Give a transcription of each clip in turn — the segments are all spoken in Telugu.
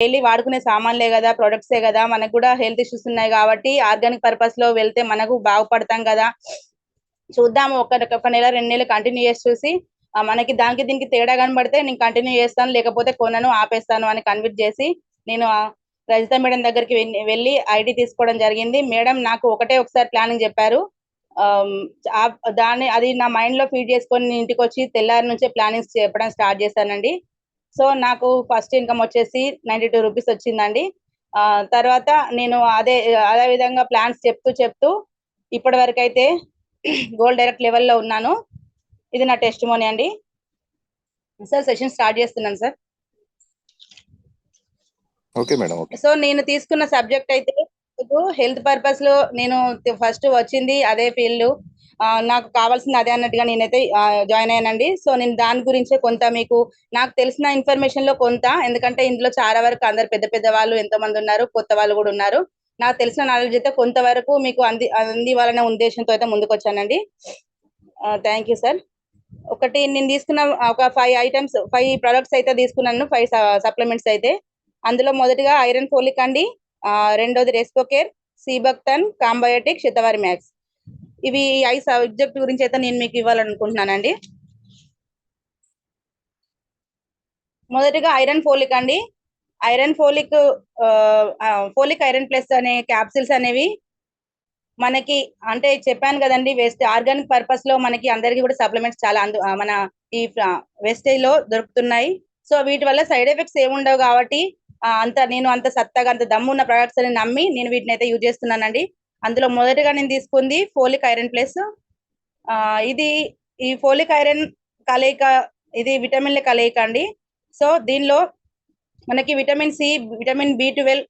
డైలీ వాడుకునే సామాన్లే కదా, ప్రొడక్ట్సే కదా, మనకు కూడా హెల్త్ ఇష్యూస్ ఉన్నాయి కాబట్టి ఆర్గానిక్ పర్పస్ లో వెళ్తే మనకు బాగుపడతాం కదా. చూద్దాము, ఒక నెల 2 నెలలు కంటిన్యూ చేసి చూసి మనకి దానికి దీనికి తేడా కనబడితే నేను కంటిన్యూ చేస్తాను, లేకపోతే కొనను, ఆపేస్తాను అని కన్విన్స్ చేసి నేను రజిత మేడం దగ్గరికి వెళ్ళి ఐడి తీసుకోవడం జరిగింది. మేడం నాకు ఒకసారి ప్లానింగ్ చెప్పారు. అది నా మైండ్ లో ఫీడ్ చేసుకొని ఇంటికి వచ్చి తెల్లారి నుంచే ప్లానింగ్స్ చెప్పడం స్టార్ట్ చేశానండి. సో నాకు ఫస్ట్ ఇన్కమ్ వచ్చేసి 92 రూపీస్ వచ్చిందండి. తర్వాత నేను అదే విధంగా ప్లాన్స్ చెప్తూ ఇప్పటి వరకు అయితే గోల్డ్ డైరెక్ట్ లెవెల్లో ఉన్నాను. ఇది నా టెస్టిమోనీ అండి. సార్ సెషన్ స్టార్ట్ చేస్తున్నాను సార్. Okay madam. సో నేను తీసుకున్న సబ్జెక్ట్ అయితే హెల్త్ పర్పస్ లో నేను ఫస్ట్ వచ్చింది అదే ఫీల్డ్, నాకు కావాల్సింది అదే అన్నట్టుగా నేనైతే జాయిన్ అయ్యానండి. సో నేను దాని గురించే కొంత మీకు నాకు తెలిసిన ఇన్ఫర్మేషన్ లో కొంత, ఎందుకంటే ఇందులో చాలా వరకు అందరు పెద్ద పెద్ద వాళ్ళు ఎంతో మంది ఉన్నారు, కొత్త వాళ్ళు కూడా ఉన్నారు. నాకు తెలిసిన నాలెడ్జ్ అయితే కొంతవరకు మీకు అందివ్వాలనే ఉద్దేశంతో అయితే ముందుకు వచ్చానండి. Thank you sir. నేను తీసుకున్న ఒక 5 ప్రొడక్ట్స్ అయితే తీసుకున్నాను, 5 సప్లిమెంట్స్ అయితే. అందులో మొదటిగా ఐరన్ ఫోలిక్ అండి, రెండోది రెస్పోకేర్, సీబక్తన్, కాంబయోటిక్, శతవారి మ్యాక్స్. ఇవి 5 సబ్జెక్ట్ గురించి అయితే నేను మీకు ఇవ్వాలనుకుంటున్నానండి. మొదటిగా ఐరన్ ఫోలిక్ అండి. ఐరన్ ఫోలిక్ ఐరన్ ప్లస్ అనే క్యాప్సిల్స్ అనేవి మనకి అంటే చెప్పాను కదండి, వేస్ట్ ఆర్గానిక్ పర్పస్ లో మనకి అందరికి కూడా సప్లిమెంట్స్ చాలా మన ఈ వేస్టేజ్ లో దొరుకుతున్నాయి. సో వీటి వల్ల సైడ్ ఎఫెక్ట్స్ ఏముండవు కాబట్టి నేను అంత సత్తగా అంత దమ్ము ఉన్న ప్రొడక్ట్స్ అని నమ్మి నేను వీటిని అయితే యూజ్ చేస్తున్నానండి. అందులో మొదటిగా నేను తీసుకుంది ఫోలిక్ ఐరన్ ప్లస్. ఈ ఫోలిక్ ఐరన్ కలయిక, ఇది విటమిన్ల కలయిక అండి. సో దీనిలో మనకి vitamin C, vitamin B12,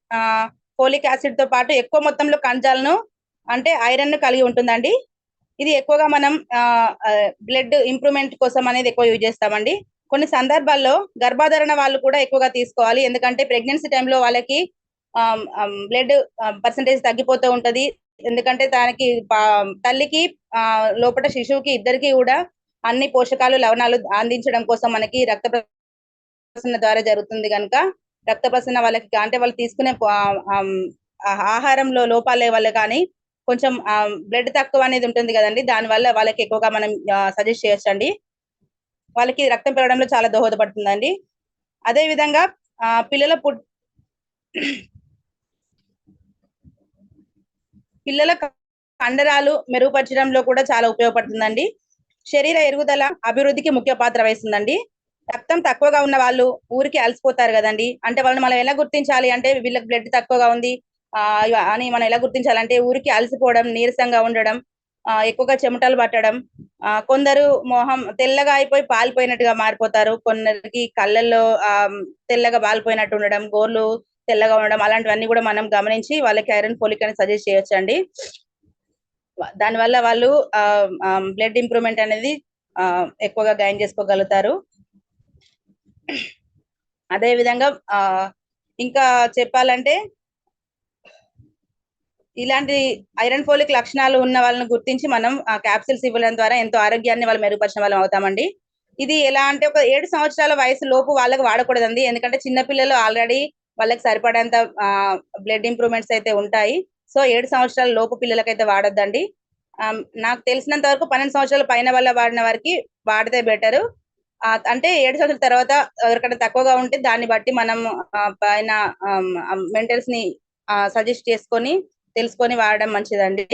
folic acid తో పాటు ఎక్కువ మొత్తంలో ఖనిజాలను అంటే ఐరన్ కలిగి ఉంటుందండి. ఇది ఎక్కువగా మనం బ్లడ్ ఇంప్రూవ్మెంట్ కోసం అనేది ఎక్కువ యూజ్ చేస్తామండి. కొన్ని సందర్భాల్లో గర్భధారణ వాళ్ళు కూడా ఎక్కువగా తీసుకోవాలి, ఎందుకంటే ప్రెగ్నెన్సీ టైంలో వాళ్ళకి బ్లడ్ పర్సంటేజ్ తగ్గిపోతూ ఉంటది. ఎందుకంటే దానికి తల్లికి లోపల శిశువుకి ఇద్దరికి కూడా అన్ని పోషకాలు లవణాలు అందించడం కోసం మనకి రక్త ప్రసరణ ద్వారా జరుగుతుంది కనుక రక్త ప్రసరణ వాళ్ళకి అంటే వాళ్ళు తీసుకునే ఆహారంలో లోపాల వల్ల కానీ కొంచెం బ్లడ్ తక్కువ అనేది ఉంటుంది కదండి, దానివల్ల వాళ్ళకి ఎక్కువగా మనం సజెస్ట్ చేయొచ్చండి. వాళ్ళకి రక్తం పెరగడంలో చాలా దోహదపడుతుందండి. అదే విధంగా పిల్లల కండరాలు మెరుగుపరచడంలో కూడా చాలా ఉపయోగపడుతుందండి. శరీర ఎరుగుదల అభివృద్ధికి ముఖ్య పాత్ర వహిస్తుందండి. రక్తం తక్కువగా ఉన్న వాళ్ళు ఊరికి అలసిపోతారు కదండి, అంటే వాళ్ళని మనం ఎలా గుర్తించాలి అంటే వీళ్ళకి బ్లడ్ తక్కువగా ఉంది అని మనం ఎలా గుర్తించాలంటే ఊరికి అలసిపోవడం, నీరసంగా ఉండడం, ఎక్కువగా చెమటలు పట్టడం, కొందరు మొహం తెల్లగా అయిపోయి పాలిపోయినట్టుగా మారిపోతారు, కొందరికి కళ్ళల్లో తెల్లగా పాలిపోయినట్టు ఉండడం, గోర్లు తెల్లగా ఉండడం, అలాంటివన్నీ కూడా మనం గమనించి వాళ్ళకి ఐరన్ ఫోలిక్ అని సజెస్ట్ చేయొచ్చండి. దానివల్ల వాళ్ళు బ్లడ్ ఇంప్రూవ్మెంట్ అనేది ఎక్కువగా గైన్ చేసుకోగలుగుతారు. అదే విధంగా ఇంకా చెప్పాలంటే ఇలాంటి ఐరన్ ఫోలిక్ లక్షణాలు ఉన్న వాళ్ళని గుర్తించి మనం క్యాప్సిల్స్ ఇవ్వడం ద్వారా ఎంతో ఆరోగ్యాన్ని వాళ్ళు మెరుగుపరిచిన వాళ్ళం అవుతామండి. ఇది ఎలా అంటే ఒక 7 సంవత్సరాల వయసు లోపు వాళ్ళకి వాడకూడదండి, ఎందుకంటే చిన్నపిల్లలు ఆల్రెడీ వాళ్ళకి సరిపడేంత బ్లడ్ ఇంప్రూవ్మెంట్స్ అయితే ఉంటాయి. సో 7 సంవత్సరాల లోపు పిల్లలకైతే వాడొద్దండి. నాకు తెలిసినంత వరకు 12 సంవత్సరాల పైన వల్ల వాడిన వారికి వాడితే బెటర్. అంటే 7 సంవత్సరాల తర్వాత ఎవరికైనా తక్కువగా ఉంటే దాన్ని బట్టి మనం పైన మెంటల్స్ ని సజెస్ట్ చేసుకొని తెలుసుకొని వాడడం మంచిదండి.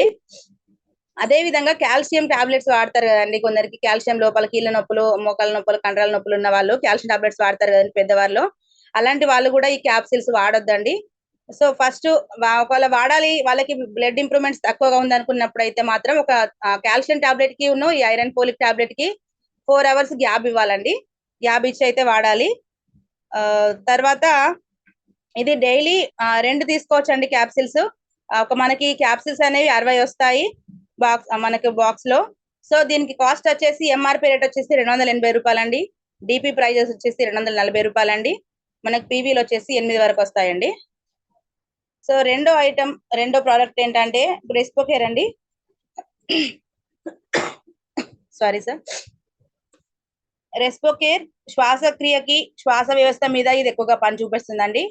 అదే విధంగా కాల్షియం టాబ్లెట్స్ వాడతారు కదండి, కొందరికి కాల్షియం లోపల కీళ్ళ నొప్పులు, మోకాల నొప్పులు, కండరాల నొప్పులు ఉన్న వాళ్ళు కాల్షియం టాబ్లెట్స్ వాడతారు కదండి పెద్దవాళ్ళు, అలాంటి వాళ్ళు కూడా ఈ క్యాప్సిల్స్ వాడొద్దండి. సో ఫస్ట్ ఒకవేళ వాడాలి, వాళ్ళకి బ్లడ్ ఇంప్రూవ్మెంట్స్ తక్కువగా ఉంది అనుకున్నప్పుడు అయితే మాత్రం ఒక కాల్షియం టాబ్లెట్ కి ఈ ఐరన్ ఫోలిక్ టాబ్లెట్ కి 4 అవర్స్ గ్యాప్ ఇవ్వాలండి. గ్యాప్ ఇచ్చి అయితే వాడాలి. తర్వాత ఇది డైలీ 2 తీసుకోవచ్చండి క్యాప్సిల్స్. మనకి క్యాప్సిల్స్ అనేవి 60 వస్తాయి మనకి బాక్స్ లో. సో దీనికి కాస్ట్ వచ్చేసి ఎంఆర్పి రేట్ వచ్చేసి 280 రూపాయలండి. డిపి ప్రైజెస్ వచ్చేసి 240 రూపాయలండి. మనకి పీవీలు వచ్చేసి 8 వరకు వస్తాయండి. సో రెండో ప్రోడక్ట్ ఏంటంటే రెస్పోకేర్ అండి. Sorry sir. రెస్పోకేర్ శ్వాసక్రియకి, శ్వాస వ్యవస్థ మీద ఇది ఎక్కువగా పని చూపిస్తుందండి.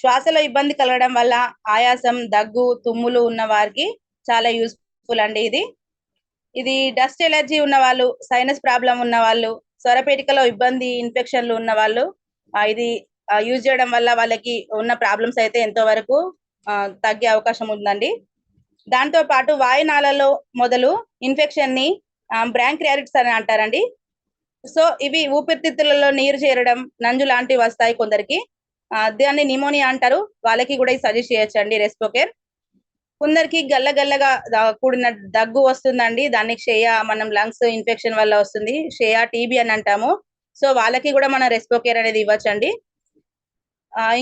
శ్వాసలో ఇబ్బంది కలగడం వల్ల ఆయాసం, దగ్గు, తుమ్ములు ఉన్న వారికి చాలా యూస్ఫుల్ అండి ఇది. ఇది డస్ట్ ఎలర్జీ ఉన్న వాళ్ళు, సైనస్ ప్రాబ్లం ఉన్న వాళ్ళు, స్వరపేటికలో ఇబ్బంది, ఇన్ఫెక్షన్లు ఉన్న వాళ్ళు ఇది యూజ్ చేయడం వల్ల వాళ్ళకి ఉన్న ప్రాబ్లమ్స్ అయితే ఎంతో వరకు తగ్గే అవకాశం ఉందండి. దాంతో పాటు వాయునాళాలలో మొదలు ఇన్ఫెక్షన్ ని బ్రాంకియారిటిస్ అని అంటారండి. సో ఇవి ఊపిరితిత్తులలో నీరు చేరడం, నంజు లాంటివి వస్తాయి కొందరికి. దాన్ని నిమోనియా అంటారు. వాళ్ళకి కూడా సజెస్ట్ చేయొచ్చండి రెస్పోకేర్. కొందరికి గల్లగా కూడిన దగ్గు వస్తుందండి. దాన్ని క్షయ, మనం లంగ్స్ ఇన్ఫెక్షన్ వల్ల వస్తుంది. క్షయ, టీబీ అని అంటాము. సో వాళ్ళకి కూడా మనం రెస్పోకేర్ అనేది ఇవ్వచ్చండి.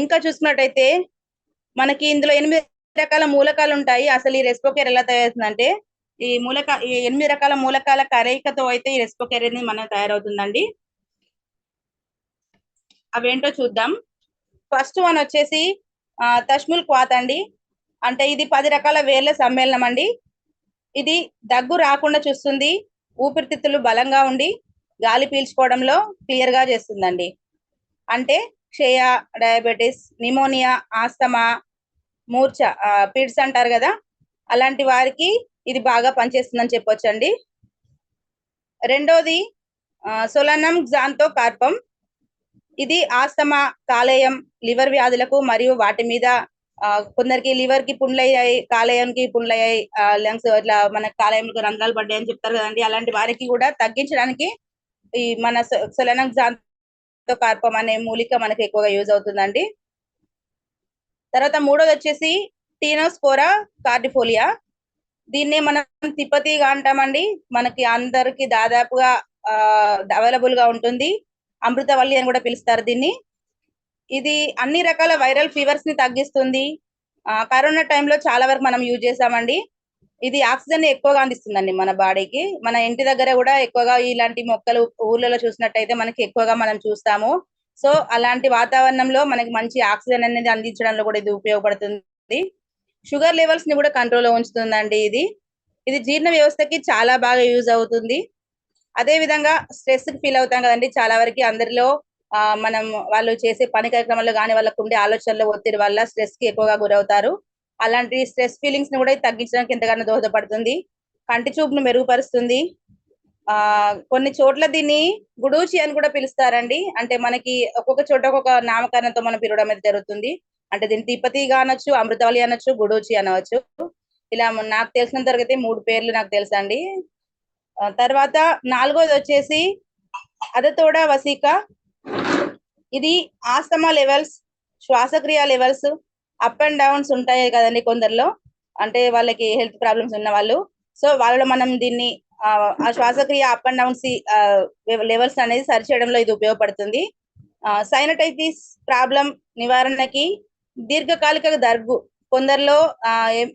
ఇంకా చూసుకున్నట్టయితే మనకి ఇందులో 8 రకాల మూలకాలు ఉంటాయి. అసలు ఈ రెస్పోకేర్ ఎలా తయారవుతుందంటే ఈ 8 రకాల మూలకాల కలయికతో అయితే ఈ రెస్పోకేర్ అనేది మనం తయారవుతుందండి. అవేంటో చూద్దాం. ఫస్ట్ వన్ వచ్చేసి తష్ముల్ క్వాత్ అండి. అంటే ఇది 10 రకాల వేర్ల సమ్మేళనం అండి. ఇది దగ్గు రాకుండా చూస్తుంది, ఊపిరితిత్తులు బలంగా ఉండి గాలి పీల్చుకోవడంలో క్లియర్ గా చేస్తుందండి. అంటే క్షయ, డయాబెటిస్, నిమోనియా, ఆస్తమా, మూర్ఛ, పిడ్స్ అంటారు కదా, అలాంటి వారికి ఇది బాగా పనిచేస్తుందని చెప్పొచ్చండి. రెండోది సోలనం గ్జాంతో కార్పం. ఇది ఆస్తమా, కాలేయం, లివర్ వ్యాధులకు మరియు వాటి మీద కొందరికి లివర్ కి పుండ్లయ్యాయి, కాలేయంకి పుండ్లయ్యాయి, లంగ్స్ ఇట్లా మన కాలేయంలో రంధ్రాలు పడ్డాయి అని చెప్తారు కదండి, అలాంటి వారికి కూడా తగ్గించడానికి ఈ మన సోలనం గ్జాంతో కార్పం అనే మూలిక మనకి ఎక్కువగా యూజ్ అవుతుందండి. తర్వాత మూడోది వచ్చేసి టీనోస్పోరా కార్డిఫోలియా. దీన్నే మనం తిప్పతీగా అంటామండి. మనకి అందరికి దాదాపుగా అవైలబుల్ గా ఉంటుంది. అమృతవల్లి అని కూడా పిలుస్తారు దీన్ని. ఇది అన్ని రకాల వైరల్ ఫీవర్స్ ని తగ్గిస్తుంది. కరోనా టైంలో చాలా వరకు మనం యూజ్ చేసామండి. ఇది ఆక్సిజన్ ఎక్కువగా అందిస్తుందండి మన బాడీకి. మన ఇంటి దగ్గర కూడా ఎక్కువగా ఇలాంటి మొక్కలు ఊర్లలో చూసినట్టయితే మనకి ఎక్కువగా మనం చూస్తాము. సో అలాంటి వాతావరణంలో మనకి మంచి ఆక్సిజన్ అనేది అందించడంలో కూడా ఇది ఉపయోగపడుతుంది. షుగర్ లెవెల్స్ ని కూడా కంట్రోల్ లో ఉంచుతుందండి ఇది. ఇది జీర్ణ వ్యవస్థకి చాలా బాగా యూజ్ అవుతుంది. అదే విధంగా స్ట్రెస్ కి ఫీల్ అవుతాం కదండి చాలా వరకు అందరిలో. మనం వాళ్ళు చేసే పని కార్యక్రమాల్లో కానీ వాళ్ళకు ఉండే ఆలోచనల ఒత్తిడి వల్ల స్ట్రెస్ కి ఎక్కువగా గురవుతారు. అలాంటి స్ట్రెస్ ఫీలింగ్స్ ని కూడా తగ్గించడానికి ఎంతగానో దోహదపడుతుంది. కంటి చూపును మెరుగుపరుస్తుంది. కొన్ని చోట్ల దీన్ని గుడూచి అని కూడా పిలుస్తారండి. అంటే మనకి ఒక్కొక్క చోట ఒక్కొక్క నామకరణంతో మనం పిలవడం అయితే జరుగుతుంది. అంటే దీన్ని తిప్పతిగా అనొచ్చు, అమృతవల్లి అనొచ్చు, గుడూచి అనవచ్చు. ఇలా నాకు తెలిసినంత వరకు అయితే 3 పేర్లు నాకు తెలుసండి. తర్వాత నాలుగోది వచ్చేసి అదతోడా వసీక. ఇది ఆస్తమా లెవెల్స్, శ్వాసక్రియ లెవెల్స్ అప్ అండ్ డౌన్స్ ఉంటాయి కదండి కొందరిలో, అంటే వాళ్ళకి హెల్త్ ప్రాబ్లమ్స్ ఉన్న వాళ్ళు. సో వాళ్ళలో మనం దీన్ని ఆ శ్వాసక్రియ అప్ అండ్ డౌన్స్ లెవెల్స్ అనేది సరి చేయడంలో ఇది ఉపయోగపడుతుంది. సైనటైటిస్ ప్రాబ్లం నివారణకి, దీర్ఘకాలిక దగ్గు కొందరిలో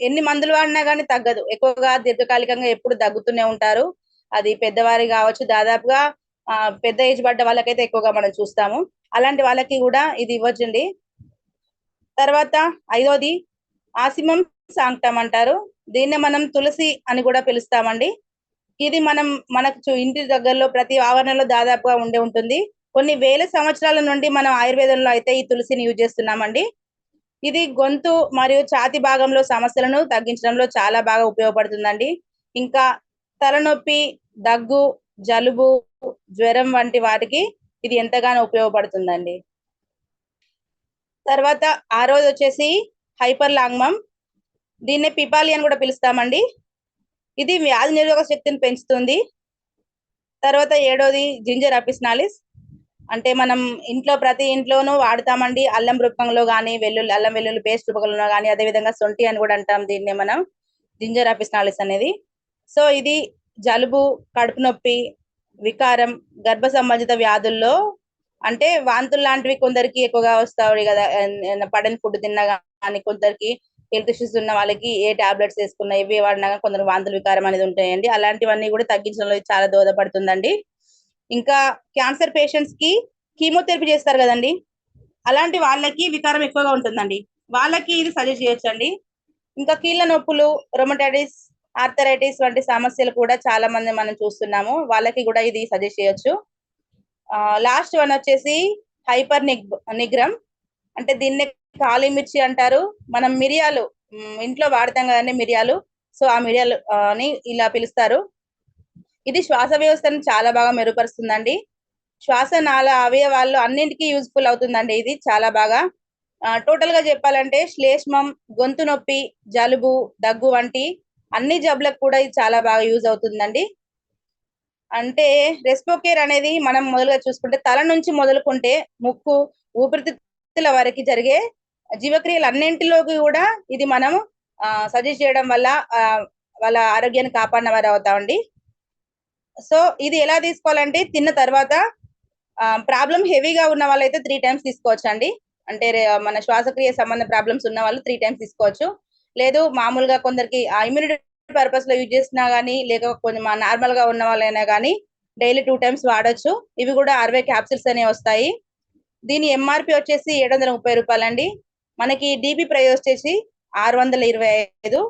ఎన్ని మందులు వాడినా కానీ తగ్గదు, ఎక్కువగా దీర్ఘకాలికంగా ఎప్పుడు దగ్గుతూనే ఉంటారు. అది పెద్దవారి కావచ్చు, దాదాపుగా పెద్ద ఏజ్ పడ్డ వాళ్ళకైతే ఎక్కువగా మనం చూస్తాము. అలాంటి వాళ్ళకి కూడా ఇది ఇవ్వచ్చండి. తర్వాత ఐదోది ఆసిమం సాంక్టం అంటారు. దీన్నే మనం తులసి అని కూడా పిలుస్తామండి. ఇది మనకు ఇంటి దగ్గరలో ప్రతి ఆవరణలో దాదాపుగా ఉండే ఉంటుంది. కొన్ని వేల సంవత్సరాల నుండి మనం ఆయుర్వేదంలో అయితే ఈ తులసిని యూజ్ చేస్తున్నామండి. ఇది గొంతు మరియు ఛాతి భాగంలో సమస్యలను తగ్గించడంలో చాలా బాగా ఉపయోగపడుతుందండి. ఇంకా తలనొప్పి, దగ్గు, జలుబు, జ్వరం వంటి వాటికి ఇది ఎంతగానో ఉపయోగపడుతుందండి. తర్వాత ఆరోది వచ్చేసి హైపర్ లాంగ్మం. దీన్నే పిపాలి అని కూడా పిలుస్తామండి. ఇది వ్యాధి నిరోధక శక్తిని పెంచుతుంది. తర్వాత ఏడోది జింజర్ అపిస్నాలిస్. అంటే మనం ఇంట్లో ప్రతి ఇంట్లోనూ వాడతామండి. అల్లం రూపంలో కానీ, అల్లం వెల్లుల్లి పేస్ట్ రూపంలో కానీ, అదే విధంగా సొంటి అని కూడా అంటాం దీన్నే మనం, జింజర్ అపిస్నాలిస్ అనేది. సో ఇది జలుబు, కడుపు నొప్పి, వికారం, గర్భ సంబంధిత వ్యాధుల్లో, అంటే వాంతులు లాంటివి కొందరికి ఎక్కువగా వస్తాయి కదా, పడని ఫుడ్ తిన్నా కానీ, కొందరికి హెల్త్ ఇష్యూస్ ఉన్న వాళ్ళకి ఏ టాబ్లెట్స్ వేసుకున్నా ఇవి వాడినా కొందరు వాంతులు, వికారం అనేది ఉంటాయండి. అలాంటివన్నీ కూడా తగ్గించడంలో చాలా దోహదపడుతుందండి. ఇంకా క్యాన్సర్ పేషెంట్స్ కి కీమోథెరపీ చేస్తారు కదండి, అలాంటి వాళ్ళకి వికారం ఎక్కువగా ఉంటుందండి, వాళ్ళకి ఇది సజెస్ట్ చేయొచ్చండి. ఇంకా కీళ్ళ నొప్పులు, రొమటైటిస్, ఆర్థరైటిస్ వంటి సమస్యలు కూడా చాలా మంది మనం చూస్తున్నాము, వాళ్ళకి కూడా ఇది సజెస్ట్ చేయొచ్చు. లాస్ట్ వన్ వచ్చేసి హైపర్ నిగ్రమ్. అంటే దీన్నే కాళీ మిర్చి అంటారు. మనం మిరియాలు ఇంట్లో వాడతాం కదండి మిరియాలు. సో ఆ మిరియాలు అని ఇలా పిలుస్తారు. ఇది శ్వాస వ్యవస్థను చాలా బాగా మెరుగుపరుస్తుందండి. శ్వాసనాళ అవయవాల్లో అన్నింటికి యూజ్ఫుల్ అవుతుందండి ఇది చాలా బాగా. టోటల్ గా చెప్పాలంటే శ్లేష్మం, గొంతు నొప్పి, జలుబు, దగ్గు వంటి అన్ని జబ్బులకు కూడా ఇది చాలా బాగా యూజ్ అవుతుందండి. అంటే రెస్పోకేర్ అనేది మనం మొదలుగా చూసుకుంటే తల నుంచి మొదలుకుంటే ముక్కు, ఊపిరితిత్తుల వరకు జరిగే జీవక్రియలు అన్నింటిలోకి కూడా ఇది మనం సజెస్ట్ చేయడం వల్ల వాళ్ళ ఆరోగ్యాన్ని కాపాడిన వారు అవుతామండి. సో ఇది ఎలా తీసుకోవాలంటే తిన్న తర్వాత ప్రాబ్లం హెవీగా ఉన్న వాళ్ళైతే 3 టైమ్స్ తీసుకోవచ్చు అండి. అంటే మన శ్వాసక్రియ సంబంధ ప్రాబ్లమ్స్ ఉన్న వాళ్ళు 3 టైమ్స్ తీసుకోవచ్చు. లేదు మామూలుగా కొందరికి ఇమ్యూనిటీ పర్పస్ లో యూజ్ చేసినా గానీ, లేక కొంచెం నార్మల్ గా ఉన్న వాళ్ళైనా గానీ డైలీ 2 టైమ్స్ వాడొచ్చు. ఇవి కూడా 60 క్యాప్సిల్స్ అనేవి వస్తాయి. దీని ఎంఆర్పి వచ్చేసి రూ. 730 అండి. మనకి డిబి ప్రైస్ వచ్చేసి 625.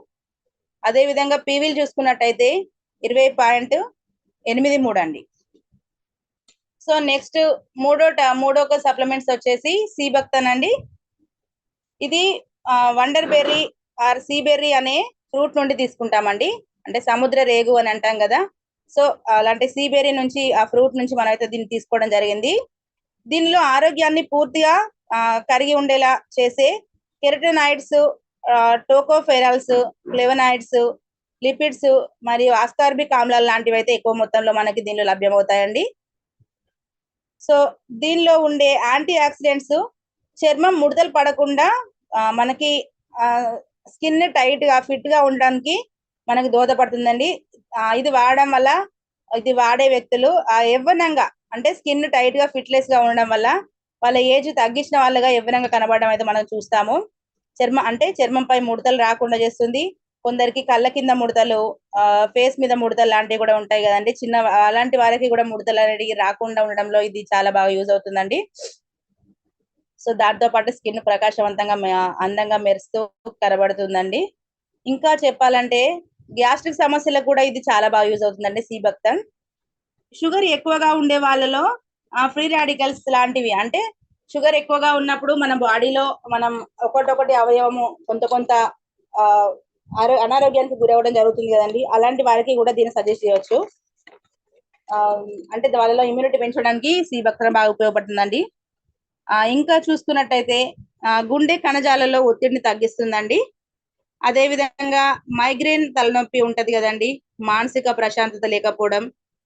అదే విధంగా పీవీలు చూసుకున్నట్టయితే 20.83 అండి. సో నెక్స్ట్ మూడో సప్లిమెంట్స్ వచ్చేసి సీబక్తన్ అండి. ఇది వండర్ బెర్రీ ఆర్ సీబెర్రీ అనే ఫ్రూట్ నుండి తీసుకుంటామండి. అంటే సముద్ర రేగు అని అంటాం కదా. సో అలాంటి సీబెర్రీ నుంచి ఆ ఫ్రూట్ నుంచి మనం అయితే దీన్ని తీసుకోవడం జరిగింది. దీనిలో ఆరోగ్యాన్ని పూర్తిగా కరిగి ఉండేలా చేసే కెరటనాయిడ్స్, టోకోఫెరాల్స్, ఫ్లేవనాయిడ్స్, లిపిడ్స్ మరియు ఆస్కార్బిక్ ఆమ్లాలు లాంటివి అయితే ఎక్కువ మొత్తంలో మనకి దీనిలో లభ్యమవుతాయండి. సో దీనిలో ఉండే యాంటీ ఆక్సిడెంట్స్ చర్మం ముడతలు పడకుండా మనకి స్కిన్ టైట్ గా ఫిట్ గా ఉండడానికి మనకి దోహదపడుతుందండి. ఇది వాడడం వల్ల ఇది వాడే వ్యక్తులు యవ్వనంగా అంటే స్కిన్ టైట్ గా ఫిట్లెస్ గా ఉండడం వల్ల వాళ్ళ ఏజ్ తగ్గించిన వాళ్ళగా యవ్వనంగా కనబడడం అయితే మనం చూస్తాము. చర్మంపై ముడతలు రాకుండా చేస్తుంది. కొందరికి కళ్ళ కింద ముడతలు, ఫేస్ మీద ముడతలు లాంటివి కూడా ఉంటాయి కదండి. అలాంటి వారికి కూడా ముడతలు అనేవి రాకుండా ఉండడంలో ఇది చాలా బాగా యూజ్ అవుతుందండి. సో దాంతో పాటు స్కిన్ ప్రకాశవంతంగా అందంగా మెరుస్తూ కనబడుతుందండి. ఇంకా చెప్పాలంటే గ్యాస్ట్రిక్ సమస్యలకు కూడా ఇది చాలా బాగా యూజ్ అవుతుందండి సీబక్తన్. షుగర్ ఎక్కువగా ఉండే వాళ్ళలో ఫ్రీ రాడికల్స్ లాంటివి అంటే షుగర్ ఎక్కువగా ఉన్నప్పుడు మన బాడీలో మనం ఒకటొకటి అవయవము కొంత అనారోగ్యానికి గురవడం జరుగుతుంది కదండి. అలాంటి వారికి కూడా దీన్ని సజెస్ట్ చేయొచ్చు. అంటే వాళ్ళలో ఇమ్యూనిటీ పెంచడానికి సీబక్తన్ బాగా ఉపయోగపడుతుందండి. ఇంకా చూసుకున్నట్టయితే గుండె కణజాలలో ఒత్తిడిని తగ్గిస్తుందండి. అదే విధంగా మైగ్రేన్ తలనొప్పి ఉంటది కదండి, మానసిక ప్రశాంతత లేకపోవడం,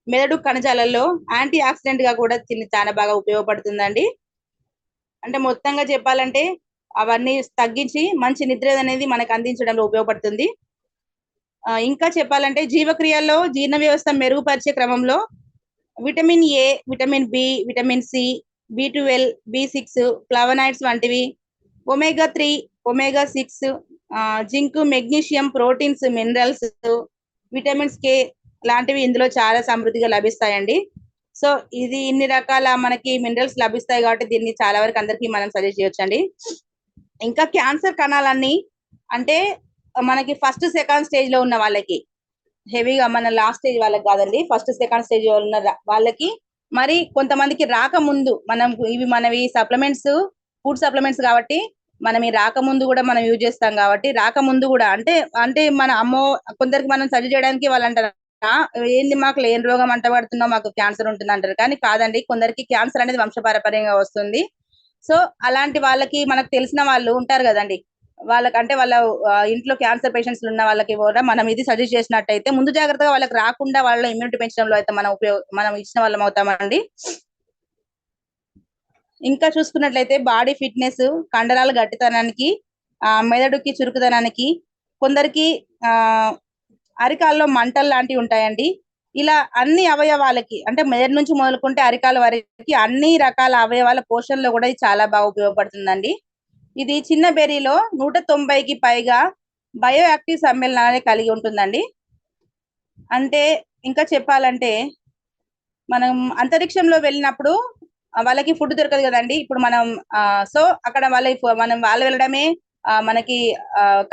మెదడు కణజాలలో యాంటీ ఆక్సిడెంట్ గా కూడా చాలా బాగా ఉపయోగపడుతుందండి. అంటే మొత్తంగా చెప్పాలంటే అవన్నీ తగ్గించి మంచి నిద్ర అనేది మనకు అందించడంలో ఉపయోగపడుతుంది. ఇంకా చెప్పాలంటే జీవక్రియల్లో జీర్ణ వ్యవస్థ మెరుగుపరిచే క్రమంలో vitamin A, vitamin B, vitamin C, B12, B6, flavonoids వంటివి, omega 3, omega 6, zinc, magnesium, proteins, minerals, vitamins K లాంటివి ఇందులో చాలా సమృద్ధిగా లభిస్తాయండి. సో ఇది ఇన్ని రకాల మనకి మినరల్స్ లభిస్తాయి కాబట్టి దీన్ని చాలా వరకు అందరికీ మనం సజెస్ట్ చేయొచ్చండి. ఇంకా క్యాన్సర్ కణాలన్నీ అంటే మనకి ఫస్ట్ సెకండ్ స్టేజ్ లో ఉన్న వాళ్ళకి, హెవీగా మన లాస్ట్ స్టేజ్ వాళ్ళకి కాదండి, ఫస్ట్ సెకండ్ స్టేజ్ ఉన్న వాళ్ళకి, మరి కొంతమందికి రాకముందు మనవి సప్లిమెంట్స్, ఫుడ్ సప్లిమెంట్స్ కాబట్టి మనం ఈ రాకముందు కూడా మనం యూజ్ చేస్తాం కాబట్టి రాకముందు కూడా అంటే మన కొందరికి మనం సజెస్ట్ చేయడానికి వాళ్ళు అంటారు ఏంది మాకు లేని రోగం అంటబడుతున్నాం, మాకు క్యాన్సర్ ఉంటుంది అంటారు. కానీ కాదండి, కొందరికి క్యాన్సర్ అనేది వంశపారపర్యంగా వస్తుంది. సో అలాంటి వాళ్ళకి మనకు తెలిసిన వాళ్ళు ఉంటారు కదండి, వాళ్ళకంటే వాళ్ళ ఇంట్లో క్యాన్సర్ పేషెంట్స్ ఉన్న వాళ్ళకి కూడా మనం ఇది సజెస్ట్ చేసినట్టయితే ముందు జాగ్రత్తగా వాళ్ళకి రాకుండా వాళ్ళ ఇమ్యూనిటీ పెంచడంలో అయితే మనం ఇచ్చిన వాళ్ళం అవుతామండి. ఇంకా చూసుకున్నట్లయితే బాడీ ఫిట్నెస్, కండరాల గట్టితనానికి, మెదడుకి చురుకుదనానికి, కొందరికి అరికాల్లో మంటలు లాంటివి ఉంటాయండి. ఇలా అన్ని అవయవాలకి అంటే మెదడు నుంచి మొదలుకుంటే అరికాల వరకు అన్ని రకాల అవయవాల పోషణలో కూడా ఇది చాలా బాగా ఉపయోగపడుతుందండి. ఇది చిన్న బెర్రీలో 190కి పైగా బయో యాక్టివ్ సమ్మేళనాన్ని కలిగి ఉంటుందండి. అంటే ఇంకా చెప్పాలంటే మనం అంతరిక్షంలో వెళ్ళినప్పుడు వాళ్ళకి ఫుడ్ దొరకదు కదండి. ఇప్పుడు మనం సో అక్కడ వాళ్ళు వెళ్ళడమే మనకి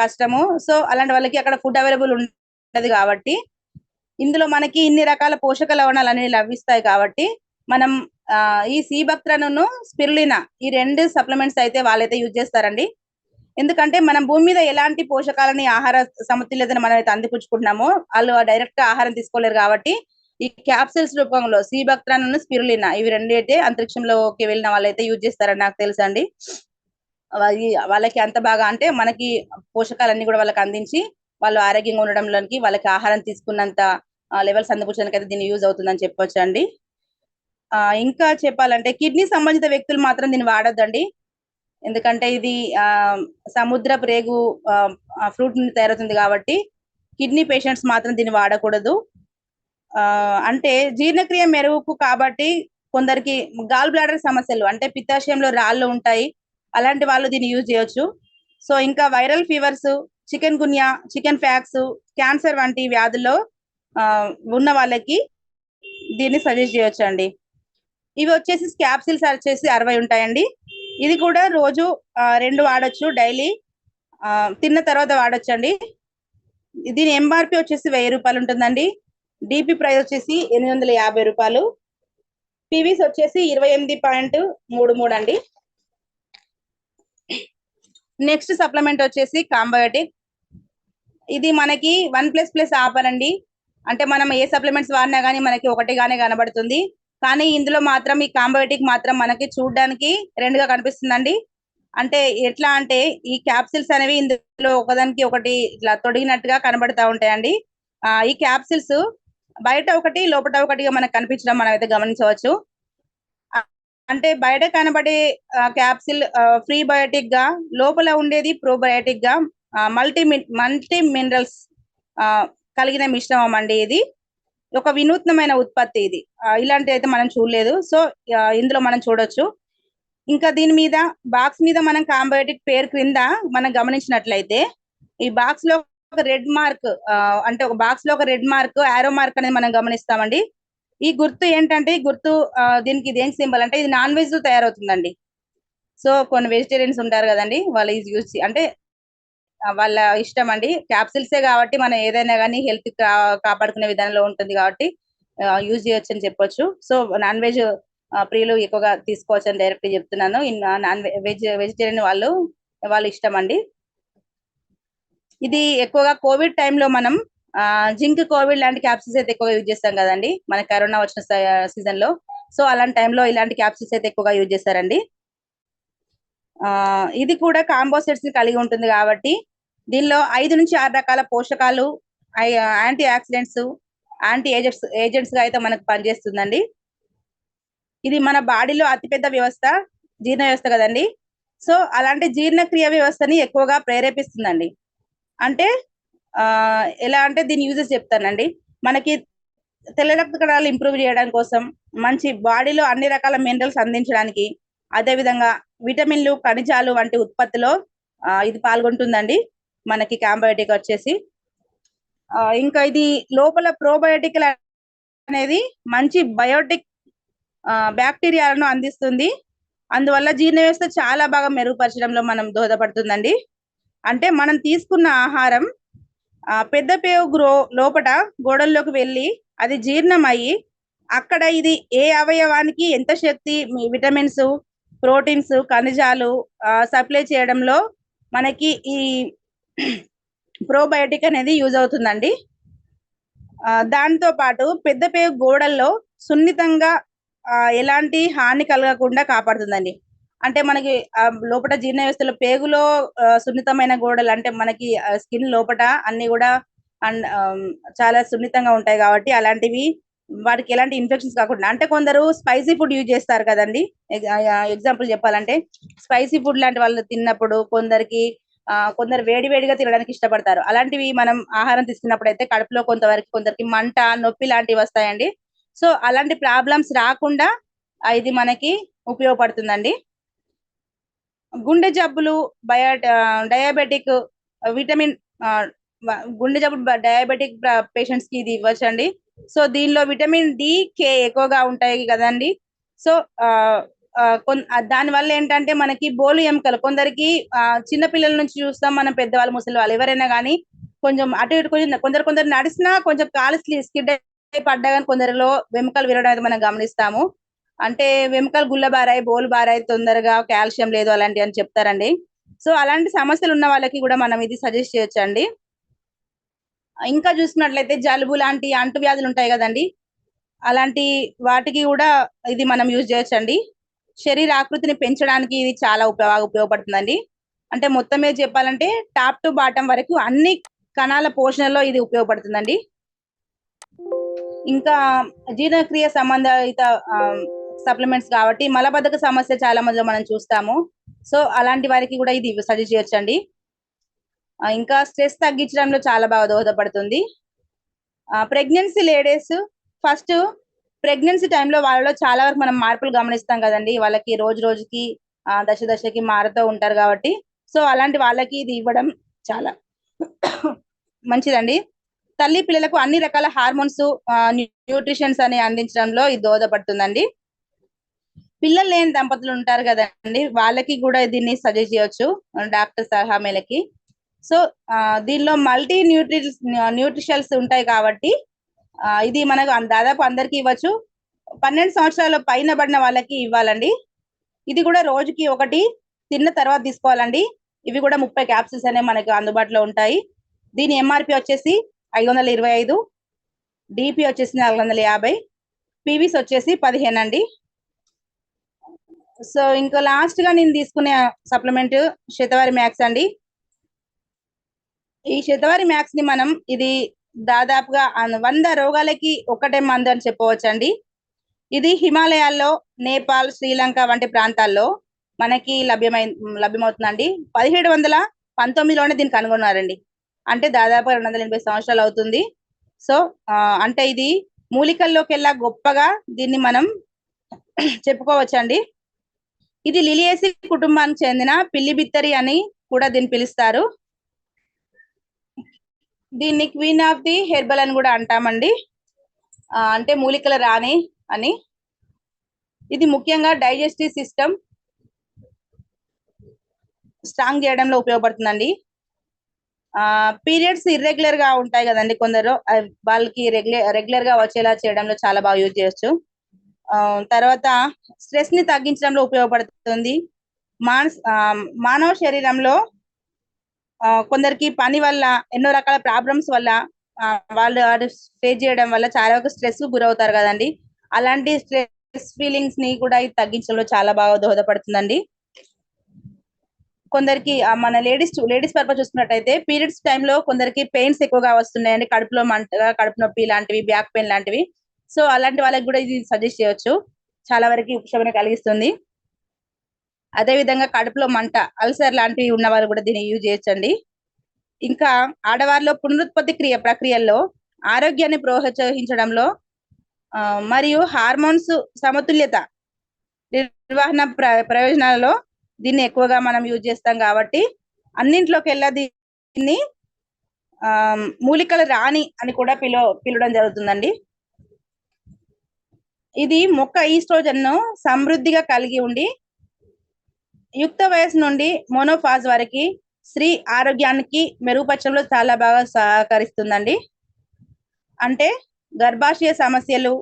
కష్టము. సో అలాంటి వాళ్ళకి అక్కడ ఫుడ్ అవైలబుల్ ఉండదు కాబట్టి ఇందులో మనకి ఇన్ని రకాల పోషక లవణాలు అనేవి లభిస్తాయి కాబట్టి మనం ఈ సీబక్త్రను స్పిరులినా ఈ 2 సప్లిమెంట్స్ అయితే వాళ్ళైతే యూజ్ చేస్తారండి. ఎందుకంటే మనం భూమి మీద ఎలాంటి పోషకాలని ఆహార సమతుల్యతను మనమైతే అందిపుచ్చుకుంటున్నామో వాళ్ళు డైరెక్ట్ గా ఆహారం తీసుకోలేరు కాబట్టి ఈ క్యాప్సిల్స్ రూపంలో సీబక్త్రను స్పిరులినా ఇవి 2 అయితే అంతరిక్షంలోకి వెళ్ళిన వాళ్ళైతే యూజ్ చేస్తారని నాకు తెలుసండి. వాళ్ళకి అంత బాగా అంటే మనకి పోషకాలన్నీ కూడా వాళ్ళకి అందించి వాళ్ళు ఆరోగ్యంగా ఉండడంలోనికి వాళ్ళకి ఆహారం తీసుకున్నంత లెవెల్స్ అందిపుచ్చడానికి అయితే దీన్ని యూజ్ అవుతుందని చెప్పొచ్చు అండి. ఇంకా చెప్పాలంటే కిడ్నీ సంబంధిత వ్యక్తులు మాత్రం దీన్ని వాడొద్దండి. ఎందుకంటే ఇది సముద్ర ప్రేగు ఫ్రూట్ నుండి తయారవుతుంది కాబట్టి కిడ్నీ పేషెంట్స్ మాత్రం దీన్ని వాడకూడదు. అంటే జీర్ణక్రియ మెరుగుకు కాబట్టి కొందరికి గాల్ బ్లాడర్ సమస్యలు అంటే పిత్తాశయంలో రాళ్ళు ఉంటాయి, అలాంటి వాళ్ళు దీన్ని యూజ్ చేయొచ్చు. సో ఇంకా viral fevers, chikungunya, chicken pox, cancer వంటి వ్యాధుల్లో ఉన్న వాళ్ళకి దీన్ని సజెస్ట్ చేయొచ్చు అండి. ఇవి వచ్చేసి క్యాప్సిల్స్ వచ్చేసి 60 ఉంటాయండి. ఇది కూడా రోజు 2 వాడొచ్చు డైలీ, తిన్న తర్వాత వాడొచ్చు అండి. దీని ఎంఆర్పి వచ్చేసి 1000 రూపాయలు ఉంటుందండి. డిపి ప్రైస్ వచ్చేసి 850 రూపాయలు. పీవీస్ వచ్చేసి 28.33 అండి. నెక్స్ట్ సప్లిమెంట్ వచ్చేసి కాంబయోటిక్. ఇది మనకి 1++ ఆఫర్ అండి. అంటే మనం ఏ సప్లిమెంట్స్ వాడినా కానీ మనకి ఒకటిగానే కనబడుతుంది, కానీ ఇందులో మాత్రం ఈ కాంబయోటిక్ మాత్రం మనకి చూడడానికి 2గా కనిపిస్తుందండి. అంటే ఎట్లా అంటే ఈ క్యాప్సిల్స్ అనేవి ఇందులో ఒకదానికి ఒకటి ఇట్లా తొడిగినట్టుగా కనబడతా ఉంటాయండి. ఈ క్యాప్సిల్స్ బయట ఒకటి లోపల ఒకటిగా మనకు కనిపించడం మనం అయితే గమనించవచ్చు. అంటే బయట కనబడే క్యాప్సిల్ ప్రీబయోటిక్ గా, లోపల ఉండేది ప్రోబయోటిక్ గా మల్టీ మినరల్స్ కలిగిన మిశ్రమం అండి. ఇది ఒక వినూత్నమైన ఉత్పత్తి. ఇది ఇలాంటి అయితే మనం చూడలేదు. సో ఇందులో మనం చూడొచ్చు. ఇంకా దీని మీద బాక్స్ మీద మనం కాంబయోటిక్ పేరు క్రింద మనం గమనించినట్లయితే ఈ బాక్స్ లో ఒక రెడ్ మార్క్, అంటే ఒక బాక్స్ లో ఒక రెడ్ మార్క్, ఆరో మార్క్ అనేది మనం గమనిస్తామండి. ఈ గుర్తు ఏంటంటే ఈ గుర్తు దీనికి దేనికి సింబల్ అంటే ఇది నాన్ వెజ్ తయారవుతుందండి. సో కొన్ని వెజిటేరియన్స్ ఉంటారు కదండి, వాళ్ళు ఇది యూజ్ అంటే వాళ్ళ ఇష్టం అండి. క్యాప్సిల్సే కాబట్టి మనం ఏదైనా కానీ హెల్త్ కాపాడుకునే విధానంలో ఉంటుంది కాబట్టి యూజ్ చేయొచ్చు అని చెప్పొచ్చు. సో నాన్ వెజ్ ప్రియులు ఎక్కువగా తీసుకోవచ్చు అని డైరెక్ట్ చెప్తున్నాను. నాన్ వెజిటేరియన్ వాళ్ళు ఇష్టం అండి. ఇది ఎక్కువగా కోవిడ్ టైంలో మనం జింక్ కోవిడ్ లాంటి క్యాప్సిల్స్ అయితే ఎక్కువగా యూజ్ చేస్తాం కదండి, మన కరోనా వచ్చిన సీజన్ లో. సో అలాంటి టైంలో ఇలాంటి క్యాప్సిల్స్ అయితే ఎక్కువగా యూజ్ చేస్తారండి. ఇది కూడా కాంబో సెట్స్ ని కలిగి ఉంటుంది కాబట్టి దీనిలో 5 నుంచి 6 రకాల పోషకాలు, యాంటీ ఆక్సిడెంట్స్, యాంటీ ఏజెంట్స్ గా అయితే మనకు పనిచేస్తుందండి. ఇది మన బాడీలో అతిపెద్ద వ్యవస్థ జీర్ణ వ్యవస్థ కదండి. సో అలాంటి జీర్ణక్రియ వ్యవస్థని ఎక్కువగా ప్రేరేపిస్తుందండి. అంటే ఎలా అంటే దీని యూజెస్ చెప్తానండి. మనకి తెల్ల రక్త కణాలు ఇంప్రూవ్ చేయడం కోసం, మంచి బాడీలో అన్ని రకాల మినరల్స్ అందించడానికి, అదే విధంగా విటమిన్లు, ఖనిజాలు వంటి ఉత్పత్తిలో ఇది పాల్గొంటుందండి మనకి కాంబయోటిక్ వచ్చేసి. ఇంకా ఇది లోపల ప్రోబయోటిక్ అనేది మంచి బయోటిక్ బ్యాక్టీరియాలను అందిస్తుంది. అందువల్ల జీర్ణ వ్యవస్థ చాలా బాగా మెరుగుపరచడంలో మనం దోహదపడుతుందండి. అంటే మనం తీసుకున్న ఆహారం పెద్ద పేగు లోపట గోడల్లోకి వెళ్ళి అది జీర్ణం అయ్యి అక్కడ ఇది ఏ అవయవానికి ఎంత శక్తి, విటమిన్స్, ప్రోటీన్స్, ఖనిజాలు సప్లై చేయడంలో మనకి ఈ ప్రోబయోటిక్ అనేది యూజ్ అవుతుందండి. దాంతో పాటు పెద్ద పేగు గోడల్లో సున్నితంగా ఎలాంటి హాని కలగకుండా కాపాడుతుందండి. అంటే మనకి లోపల జీర్ణ వ్యవస్థలో పేగులో సున్నితమైన గోడలు అంటే మనకి స్కిన్ లోపల అన్ని కూడా చాలా సున్నితంగా ఉంటాయి కాబట్టి అలాంటివి వాటికి ఎలాంటి ఇన్ఫెక్షన్స్ కాకుండా, అంటే కొందరు స్పైసీ ఫుడ్ యూజ్ చేస్తారు కదండి. ఎగ్జాంపుల్ చెప్పాలంటే స్పైసీ ఫుడ్ లాంటి వాళ్ళు తిన్నప్పుడు కొందరు వేడిగా తినడానికి ఇష్టపడతారు. అలాంటివి మనం ఆహారం తీసుకున్నప్పుడు అయితే కడుపులో కొందరికి మంట, నొప్పి లాంటివి వస్తాయండి. సో అలాంటి ప్రాబ్లమ్స్ రాకుండా ఇది మనకి ఉపయోగపడుతుందండి. గుండె జబ్బులు, డయాబెటిక్, విటమిన్ గుండె జబ్బులు డయాబెటిక్ పేషెంట్స్ కి ఇది ఇవ్వచ్చండి. సో దీనిలో విటమిన్ డి, కే ఎక్కువగా ఉంటాయి కదండి. సో దాని వల్ల ఏంటంటే మనకి బోలు ఎముకలు కొందరికి చిన్న పిల్లల నుంచి చూస్తాం మనం, పెద్దవాళ్ళు, ముసలి వాళ్ళు ఎవరైనా కానీ కొంచెం అటు ఇటు కొందరు నడిచినా కొంచెం కాలు స్కిడ్ పడ్డా కానీ కొందరిలో వెముకలు విరగడం మనం గమనిస్తాము. అంటే వెముకలు గుల్లబారాయి, బోలు బారాయి, తొందరగా కాల్షియం లేదు అలాంటివి అని చెప్తారండి. సో అలాంటి సమస్యలు ఉన్న వాళ్ళకి కూడా మనం ఇది సజెస్ట్ చేయొచ్చండి. ఇంకా చూసినట్లయితే జలుబు లాంటి అంటువ్యాధులు ఉంటాయి కదండి, అలాంటి వాటికి కూడా ఇది మనం యూజ్ చేయొచ్చండి. శరీర ఆకృతిని పెంచడానికి ఇది చాలా ఉపయోగపడుతుందండి. అంటే మొత్తం మీద చెప్పాలంటే టాప్ టు బాటం వరకు అన్ని కణాల పోషణలో ఇది ఉపయోగపడుతుందండి. ఇంకా జీర్ణక్రియ సంబంధిత సప్లిమెంట్స్ కాబట్టి మలబద్ధక సమస్య చాలా మందిలో మనం చూస్తాము. సో అలాంటి వారికి కూడా ఇది సజెస్ట్ చేయొచ్చండి. ఇంకా స్ట్రెస్ తగ్గించడంలో చాలా బాగా దోహదపడుతుంది. ప్రెగ్నెన్సీ లేడీస్ ఫస్ట్ ప్రెగ్నెన్సీ టైంలో వాళ్ళలో చాలా వరకు మనం మార్పులు గమనిస్తాం కదండి. వాళ్ళకి రోజు రోజుకి దశ దశకి మారుతూ ఉంటారు కాబట్టి, సో అలాంటి వాళ్ళకి ఇది ఇవ్వడం చాలా మంచిదండి. తల్లి పిల్లలకు అన్ని రకాల హార్మోన్స్, న్యూట్రిషన్స్ అని అందించడంలో ఇది దోహదపడుతుందండి. పిల్లలు లేని దంపతులు ఉంటారు కదండి, వాళ్ళకి కూడా దీన్ని సజెస్ట్ చేయొచ్చు డాక్టర్ సలహా మేలకి. సో దీనిలో మల్టీ న్యూట్రిషన్స్ ఉంటాయి కాబట్టి ఇది మనకు దాదాపు అందరికి ఇవ్వచ్చు. 12 సంవత్సరాల పైన పడిన వాళ్ళకి ఇవ్వాలండి. ఇది కూడా రోజుకి ఒకటి తిన్న తర్వాత తీసుకోవాలండి. ఇవి కూడా 30 క్యాప్సిల్స్ అనేవి మనకు అందుబాటులో ఉంటాయి. దీని ఎంఆర్పి వచ్చేసి 525, డిపి వచ్చేసి 450, పీవీస్ వచ్చేసి 15 అండి. సో ఇంకా లాస్ట్ గా నేను తీసుకునే సప్లిమెంట్ శతవారి మ్యాక్స్ అండి. ఈ శతవారి మ్యాక్స్ ని మనం ఇది దాదాపుగా 100 రోగాలకి ఒకటే మందు అని చెప్పవచ్చు అండి. ఇది హిమాలయాల్లో, నేపాల్, శ్రీలంక వంటి ప్రాంతాల్లో మనకి లభ్యమవుతుందండి. 1719లోనే దీన్ని కనుగొన్నారండి. అంటే దాదాపు 280 సంవత్సరాలు అవుతుంది. సో అంటే ఇది మూలికల్లోకెల్లా గొప్పగా దీన్ని మనం చెప్పుకోవచ్చండి. ఇది లిలియేసి కుటుంబానికి చెందిన పిల్లి బిత్తరి అని కూడా దీన్ని పిలుస్తారు. దీన్ని క్వీన్ ఆఫ్ ది హెర్బల్ అని కూడా అంటామండి. అంటే మూలికల రాణి అని. ఇది ముఖ్యంగా డైజెస్టివ్ సిస్టమ్ స్ట్రాంగ్ చేయడంలో ఉపయోగపడుతుందండి. పీరియడ్స్ ఇర్రెగ్యులర్ గా ఉంటాయి కదండి కొందరు, వాళ్ళకి రెగ్యులర్ గా వచ్చేలా చేయడంలో చాలా బాగా యూజ్ చేయొచ్చు. తర్వాత స్ట్రెస్ ని తగ్గించడంలో ఉపయోగపడుతుంది. మానవ శరీరంలో కొందరికి పని వల్ల, ఎన్నో రకాల ప్రాబ్లమ్స్ వల్ల వాళ్ళు ఫేస్ చేయడం వల్ల చాలా వరకు స్ట్రెస్ కు గురవుతారు కదండి. అలాంటి స్ట్రెస్ ఫీలింగ్స్ ని కూడా ఇది తగ్గించడంలో చాలా బాగా దోహదపడుతుందండి. కొందరికి మన లేడీస్ పర్పస్ చూసుకున్నట్టయితే పీరియడ్స్ టైంలో కొందరికి పెయిన్స్ ఎక్కువగా వస్తున్నాయండి, కడుపులో మంటగా, కడుపు నొప్పి లాంటివి, బ్యాక్ పెయిన్ లాంటివి. సో అలాంటి వాళ్ళకి కూడా ఇది సజెస్ట్ చేయొచ్చు, చాలా వరకు ఉపశమనం కలిగిస్తుంది. అదే విధంగా కడుపులో మంట, అల్సర్ లాంటివి ఉన్న వాళ్ళు కూడా దీన్ని యూజ్ చేయొచ్చండి. ఇంకా ఆడవారిలో పునరుత్పత్తి ప్రక్రియల్లో ఆరోగ్యాన్ని ప్రోత్సహించడంలో మరియు హార్మోన్స్ సమతుల్యత నిర్వహణ ప్రయోజనాలలో దీన్ని ఎక్కువగా మనం యూజ్ చేస్తాం కాబట్టి అన్నింట్లోకెల్లా దీన్ని మూలికల రాణి అని కూడా పిలవడం జరుగుతుందండి. ఇది మొక్క ఈస్ట్రోజన్ ను సమృద్ధిగా కలిగి ఉండి యుక్త వయసు నుండి మోనోఫాజ్ వరకు స్త్రీ ఆరోగ్యానికి మెరుగుపరచడంలో చాలా బాగా సహకరిస్తుందండి. అంటే గర్భాశయ సమస్యలు,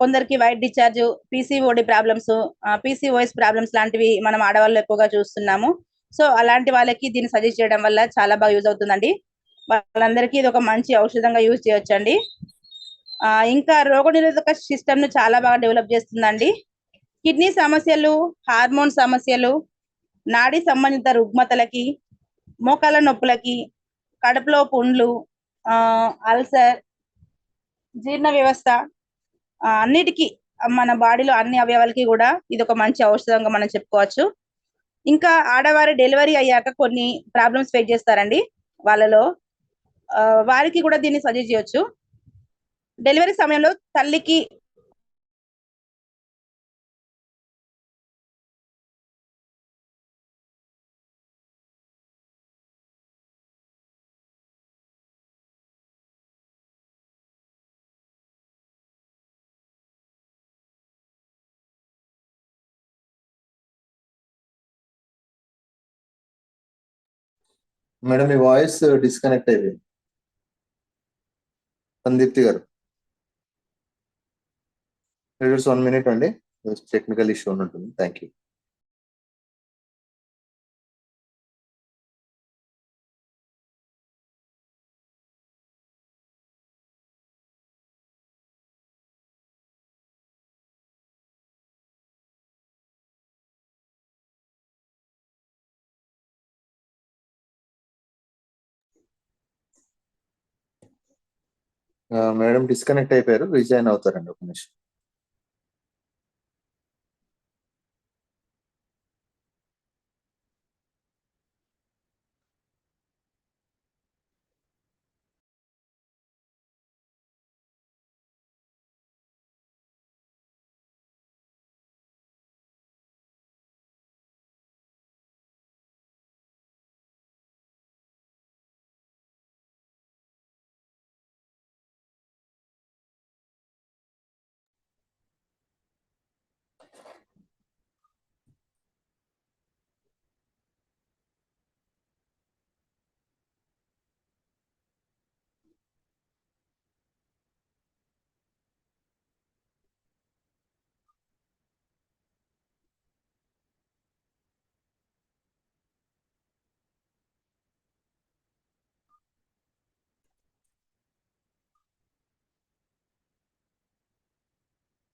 కొందరికి white discharge, PCOD problems, PCOS problems లాంటివి మనం ఆడవాళ్ళు ఎక్కువగా చూస్తున్నాము. సో అలాంటి వాళ్ళకి దీన్ని సజెస్ట్ చేయడం వల్ల చాలా బాగా యూజ్ అవుతుందండి. వాళ్ళందరికీ ఇది ఒక మంచి ఔషధంగా యూజ్ చేయొచ్చండి. ఇంకా రోగనిరోధక సిస్టమ్ ను చాలా బాగా డెవలప్ చేస్తుందండి. కిడ్నీ సమస్యలు, హార్మోన్ సమస్యలు, నాడీ సంబంధిత రుగ్మతలకి, మోకాల నొప్పులకి, కడుపులో పుండ్లు, అల్సర్, జీర్ణ వ్యవస్థ, అన్నిటికీ మన బాడీలో అన్ని అవయవాలకి కూడా ఇది ఒక మంచి ఔషధంగా మనం చెప్పుకోవచ్చు. ఇంకా ఆడవారి డెలివరీ అయ్యాక కొన్ని ప్రాబ్లమ్స్ ఫేస్ చేస్తారండి, వాళ్ళలో వారికి కూడా దీన్ని సజెస్ట్ చేయొచ్చు. డెలివరీ సమయంలో తల్లికి మేడం మీ వాయిస్ డిస్కనెక్ట్ అయిపోయింది. సందీప్తి గారు 1 minute అండి. టెక్నికల్ ఇష్యూ ఉంటుంది. Thank you. మేడం డిస్కనెక్ట్ అయిపోయారు, రిజైన్ అవుతారండి ఒక నిమిషం.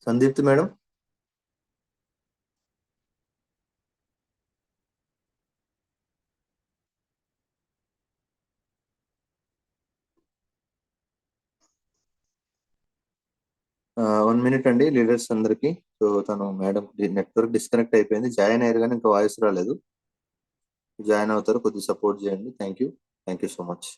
సందీప్తి మేడం. వన్ మినిట్ అండి లీడర్స్ అందరికి. సో తను మేడం నెట్వర్క్ డిస్కనెక్ట్ అయిపోయింది, జాయిన్ అయ్యారు కానీ ఇంకా వాయిస్ రాలేదు. జాయిన్ అవుతారు, కొద్దిగా సపోర్ట్ చేయండి. Thank you so much.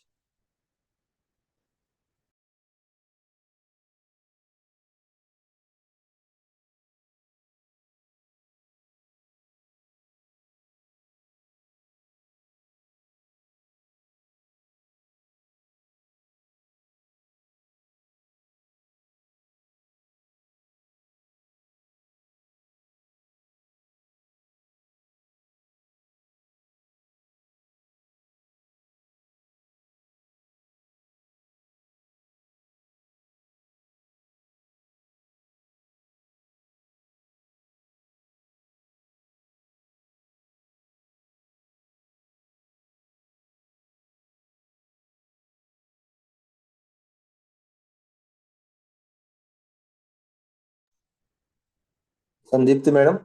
Sandeepti madam.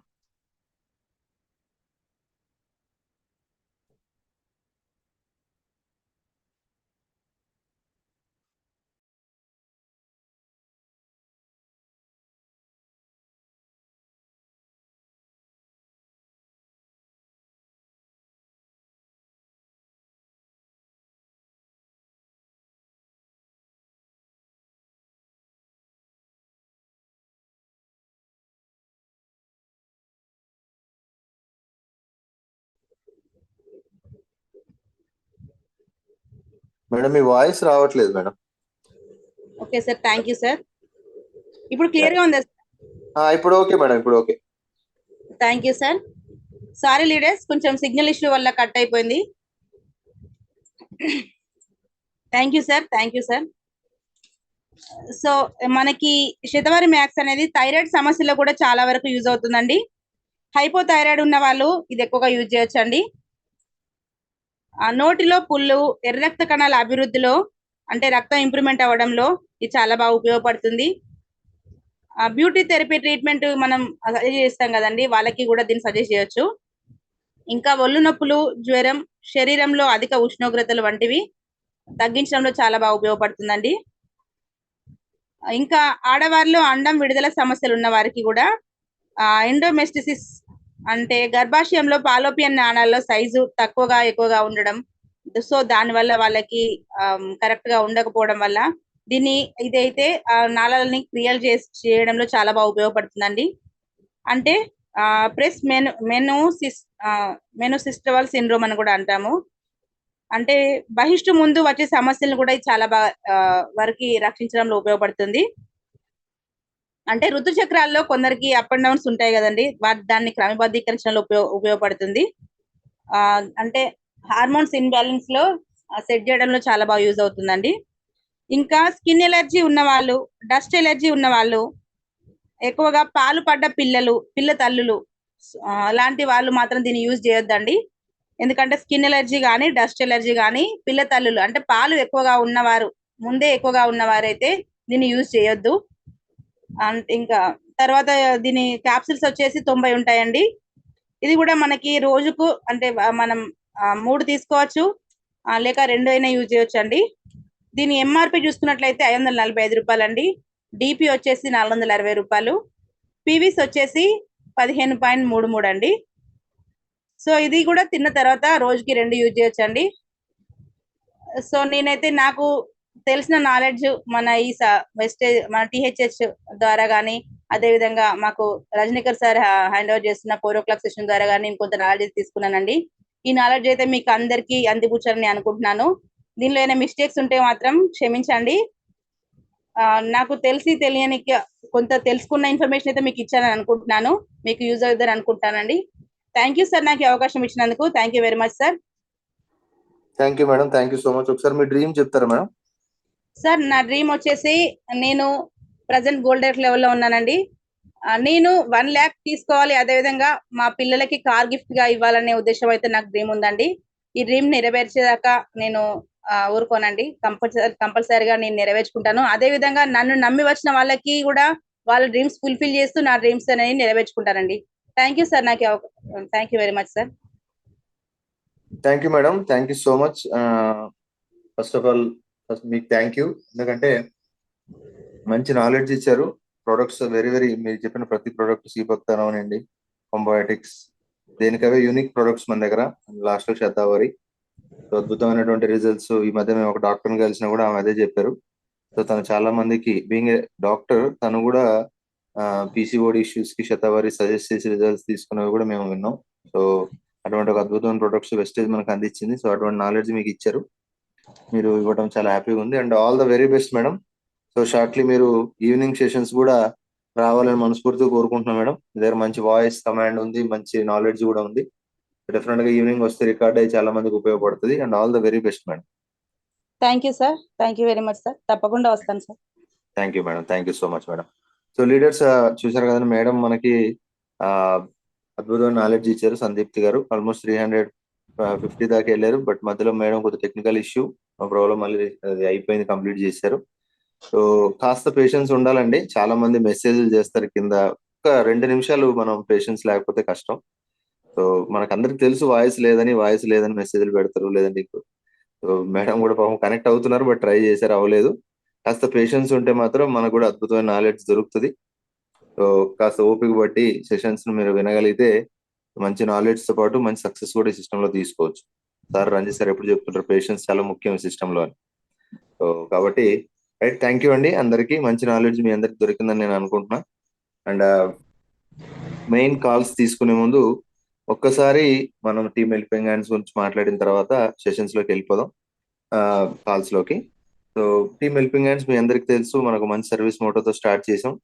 Madam మీ వాయిస్ రావట్లేదు madam. Okay sir, thank you sir. ఇప్పుడు క్లియర్ గా ఉందా? ఇప్పుడు ఓకే మేడం, ఇప్పుడు okay. Thank you sir. Sorry leaders, కొంచెం సిగ్నల్ ఇష్యూ వల్ల కట్ అయిపోయింది. Thank you sir. సో మనకి శతవారి మ్యాక్స్ అనేది థైరాయిడ్ సమస్యలో కూడా చాలా వరకు యూజ్ అవుతుందండి. హైపోథైరాయిడ్ ఉన్న వాళ్ళు ఇది ఎక్కువగా యూజ్ చేయొచ్చండి. నోటిలో పుళ్ళు, ఎర్ర రక్త కణాల అభివృద్ధిలో అంటే రక్తం ఇంప్రూవ్మెంట్ అవ్వడంలో ఇది చాలా బాగా ఉపయోగపడుతుంది. బ్యూటీ థెరపీ ట్రీట్మెంట్ మనం సజెస్ట్ చేస్తాం కదండి, వాళ్ళకి కూడా దీన్ని సజెస్ట్ చేయొచ్చు. ఇంకా ఒళ్ళు నొప్పులు, జ్వరం, శరీరంలో అధిక ఉష్ణోగ్రతలు వంటివి తగ్గించడంలో చాలా బాగా ఉపయోగపడుతుందండి. ఇంకా ఆడవారిలో అండం విడుదల సమస్యలు ఉన్న వారికి కూడా ఎండోమెస్టిసిస్ అంటే గర్భాశయంలో పాలోపియన్ నాళాల్లో సైజు తక్కువగా ఎక్కువగా ఉండడం, సో దానివల్ల వాళ్ళకి కరెక్ట్ గా ఉండకపోవడం వల్ల దీన్ని ఇదైతే నాళాలని క్లియర్ చేయడంలో చాలా బాగా ఉపయోగపడుతుందండి. అంటే ప్రెస్ మెనోసిస్టవల్ సిండ్రోమ్ అని కూడా అంటాము. అంటే బహిష్టు ముందు వచ్చే సమస్యలను కూడా ఇది చాలా బాగా వారికి రక్షించడంలో ఉపయోగపడుతుంది. అంటే ఋతు చక్రాల్లో కొందరికి అప్ అండ్ డౌన్స్ ఉంటాయి కదండి, దాన్ని క్రమబద్ధీకరించడంలో ఉపయోగపడుతుంది. అంటే హార్మోన్స్ ఇన్బ్యాలెన్స్ లో సెట్ చేయడంలో చాలా బాగా యూజ్ అవుతుందండి. ఇంకా స్కిన్ ఎలర్జీ ఉన్న వాళ్ళు, డస్ట్ ఎలర్జీ ఉన్న వాళ్ళు, ఎక్కువగా పాలు పడ్డ పిల్ల తల్లులు అలాంటి వాళ్ళు మాత్రం దీన్ని యూజ్ చేయొద్దండి. ఎందుకంటే స్కిన్ ఎలర్జీ కానీ డస్ట్ ఎలర్జీ కానీ పిల్ల తల్లులు అంటే పాలు ఎక్కువగా ఉన్నవారు ముందే ఎక్కువగా ఉన్నవారైతే దీన్ని యూజ్ చేయొద్దు. ఇంకా తర్వాత దీని క్యాప్సిల్స్ వచ్చేసి 90 ఉంటాయండి. ఇది కూడా మనకి రోజుకు అంటే మనం 3 తీసుకోవచ్చు, లేక 2 అయినా యూజ్ చేయొచ్చు అండి. దీని ఎంఆర్పి చూసుకున్నట్లయితే 545 రూపాయలండి. డిపి వచ్చేసి 460 రూపాయలు. పీవీస్ వచ్చేసి 15.33 అండి. సో ఇది కూడా తిన్న తర్వాత రోజుకి 2 యూజ్ చేయొచ్చు అండి. సో నేనైతే నాకు తెలిసిన నాలెడ్జ్ మన ఈ వెస్టేజ్ మన టిహెచ్హెచ్ ద్వారా కానీ అదే విధంగా మాకు రజనీకర్ సార్ హ్యాండ్ ఓవర్ చేస్తున్న 4 o'clock సెషన్ ద్వారా కానీ కొంత నాలెడ్జ్ తీసుకున్నానండి. ఈ నాలెడ్జ్ అయితే మీకు అందరికీ అందిపుచ్చాలని అనుకుంటున్నాను. దీనిలో ఏమైనా మిస్టేక్స్ ఉంటే మాత్రం క్షమించండి. నాకు తెలిసి తెలియని కొంత తెలుసుకున్న ఇన్ఫర్మేషన్ అయితే మీకు ఇచ్చానని అనుకుంటున్నాను. మీకు యూజ్ అవుతుందని అనుకుంటానండి. థ్యాంక్ యూ సార్, నాకు ఈ అవకాశం ఇచ్చినందుకు. Thank you very much sir. Thank you madam, thank you so much. ఒకసారి మీ డ్రీమ్ చెప్తారా మేడం? సార్ నా డ్రీమ్ వచ్చేసి నేను ప్రజెంట్ గోల్డ్ రేట్ లెవెల్లో ఉన్నానండి. నేను 1 lakh తీసుకోవాలి, అదేవిధంగా మా పిల్లలకి కార్ గిఫ్ట్ గా ఇవ్వాలనే ఉద్దేశం అయితే నాకు డ్రీమ్ ఉందండి. ఈ డ్రీమ్ నెరవేర్చేదాకా నేను ఊరుకోనండి. కంపల్సరీగా నేను నెరవేర్చుకుంటాను. అదే విధంగా నన్ను నమ్మి వచ్చిన వాళ్ళకి కూడా వాళ్ళ డ్రీమ్స్ ఫుల్ఫిల్ చేస్తూ నా డ్రీమ్స్ అనేది నెరవేర్చుకుంటానండి. థ్యాంక్ యూ సార్, నాకు thank you very much sir. Thank you madam, thank you so much. First of all మీకు థ్యాంక్ యూ, ఎందుకంటే మంచి నాలెడ్జ్ ఇచ్చారు. ప్రొడక్ట్స్ వెరీ మీరు చెప్పిన ప్రతి ప్రొడక్ట్ సీపక్తానం అనండి, కంబయోటిక్స్, దేనికవే యూనిక్ ప్రొడక్ట్స్ మన దగ్గర. లాస్ట్ లో శతావరి అద్భుతమైనటువంటి రిజల్ట్స్. ఈ మధ్య మేము ఒక డాక్టర్ని కలిసినా కూడా ఆమె అదే చెప్పారు. సో తను చాలా మందికి బీయింగ్ డాక్టర్ తను కూడా పీసీఓడి ఇష్యూస్ కి శతావరి సజెస్ట్ చేసి రిజల్ట్స్ తీసుకున్నవి కూడా మేము విన్నాం. సో అటువంటి ఒక అద్భుతమైన ప్రొడక్ట్స్ వెస్టేజ్ మనకు అందించింది. సో అటువంటి నాలెడ్జ్ మీకు ఇచ్చారు, మీరు ఇవ్వడం చాలా హ్యాపీగా ఉంది. And all the very best madam. So shortly మీరు ఈవినింగ్ సెషన్స్ కూడా రావాలని మనస్ఫూర్తిగా కోరుకుంటున్నాం మేడం. మీ దగ్గర మంచి వాయిస్ కమాండ్ ఉంది, మంచి నాలెడ్జ్ కూడా ఉంది. డెఫినెట్ గా ఈవినింగ్ వస్తే రికార్డ్ అయ్యి చాలా మందికి ఉపయోగపడుతుంది. And all the very best madam. Thank you sir, thank you very much sir. తప్పకుండా వస్తాను sir. Thank you madam, thank you so much madam. So leaders చూసారు కదండి, మేడం మనకి అద్భుతమైన నాలెడ్జ్ ఇచ్చారు. సందీప్తి గారు ఆల్మోస్ట్ 350 దాకా వెళ్ళారు. బట్ మధ్యలో మేడం కొంచెం టెక్నికల్ ఇష్యూ ప్రాబ్లం, మళ్ళీ అది అయిపోయింది, కంప్లీట్ చేశారు. సో కాస్త పేషెన్స్ ఉండాలండి. చాలా మంది మెసేజ్లు చేస్తారు కింద, ఒక 2 నిమిషాలు మనం పేషెన్స్ లేకపోతే కష్టం. సో మనకు అందరికి తెలుసు వాయిస్ లేదని మెసేజ్లు పెడతారు, లేదండి. సో మేడం కూడా పాపం కనెక్ట్ అవుతున్నారు, బట్ ట్రై చేశారు, అవ్వలేదు. కాస్త పేషెన్స్ ఉంటే మాత్రం మనకు కూడా అద్భుతమైన నాలెడ్జ్ దొరుకుతుంది. సో కాస్త ఓపిక బట్టి సెషన్స్ మీరు వినగలిగితే మంచి నాలెడ్జ్ తో పాటు మంచి సక్సెస్ కూడా ఈ సిస్టమ్ లో తీసుకోవచ్చు. సార్ రంజిత్ సార్ ఎప్పుడు చెప్తుంటారు, పేషెన్స్ చాలా ముఖ్యం ఈ సిస్టమ్ లో అని. సో కాబట్టి రైట్, థ్యాంక్ యూ అండి. అందరికి మంచి నాలెడ్జ్ మీ అందరికి దొరికిందని నేను అనుకుంటున్నా. అండ్ మెయిన్ కాల్స్ తీసుకునే ముందు ఒక్కసారి మనం టీమ్ హెల్పింగ్ హ్యాండ్స్ గురించి మాట్లాడిన తర్వాత సెషన్స్ లోకి వెళ్ళిపోదాం, కాల్స్ లోకి. సో టీమ్ హెల్పింగ్ హ్యాండ్స్ మీ అందరికి తెలుసు, మనకు మంచి సర్వీస్ మోటోతో స్టార్ట్ చేసాం.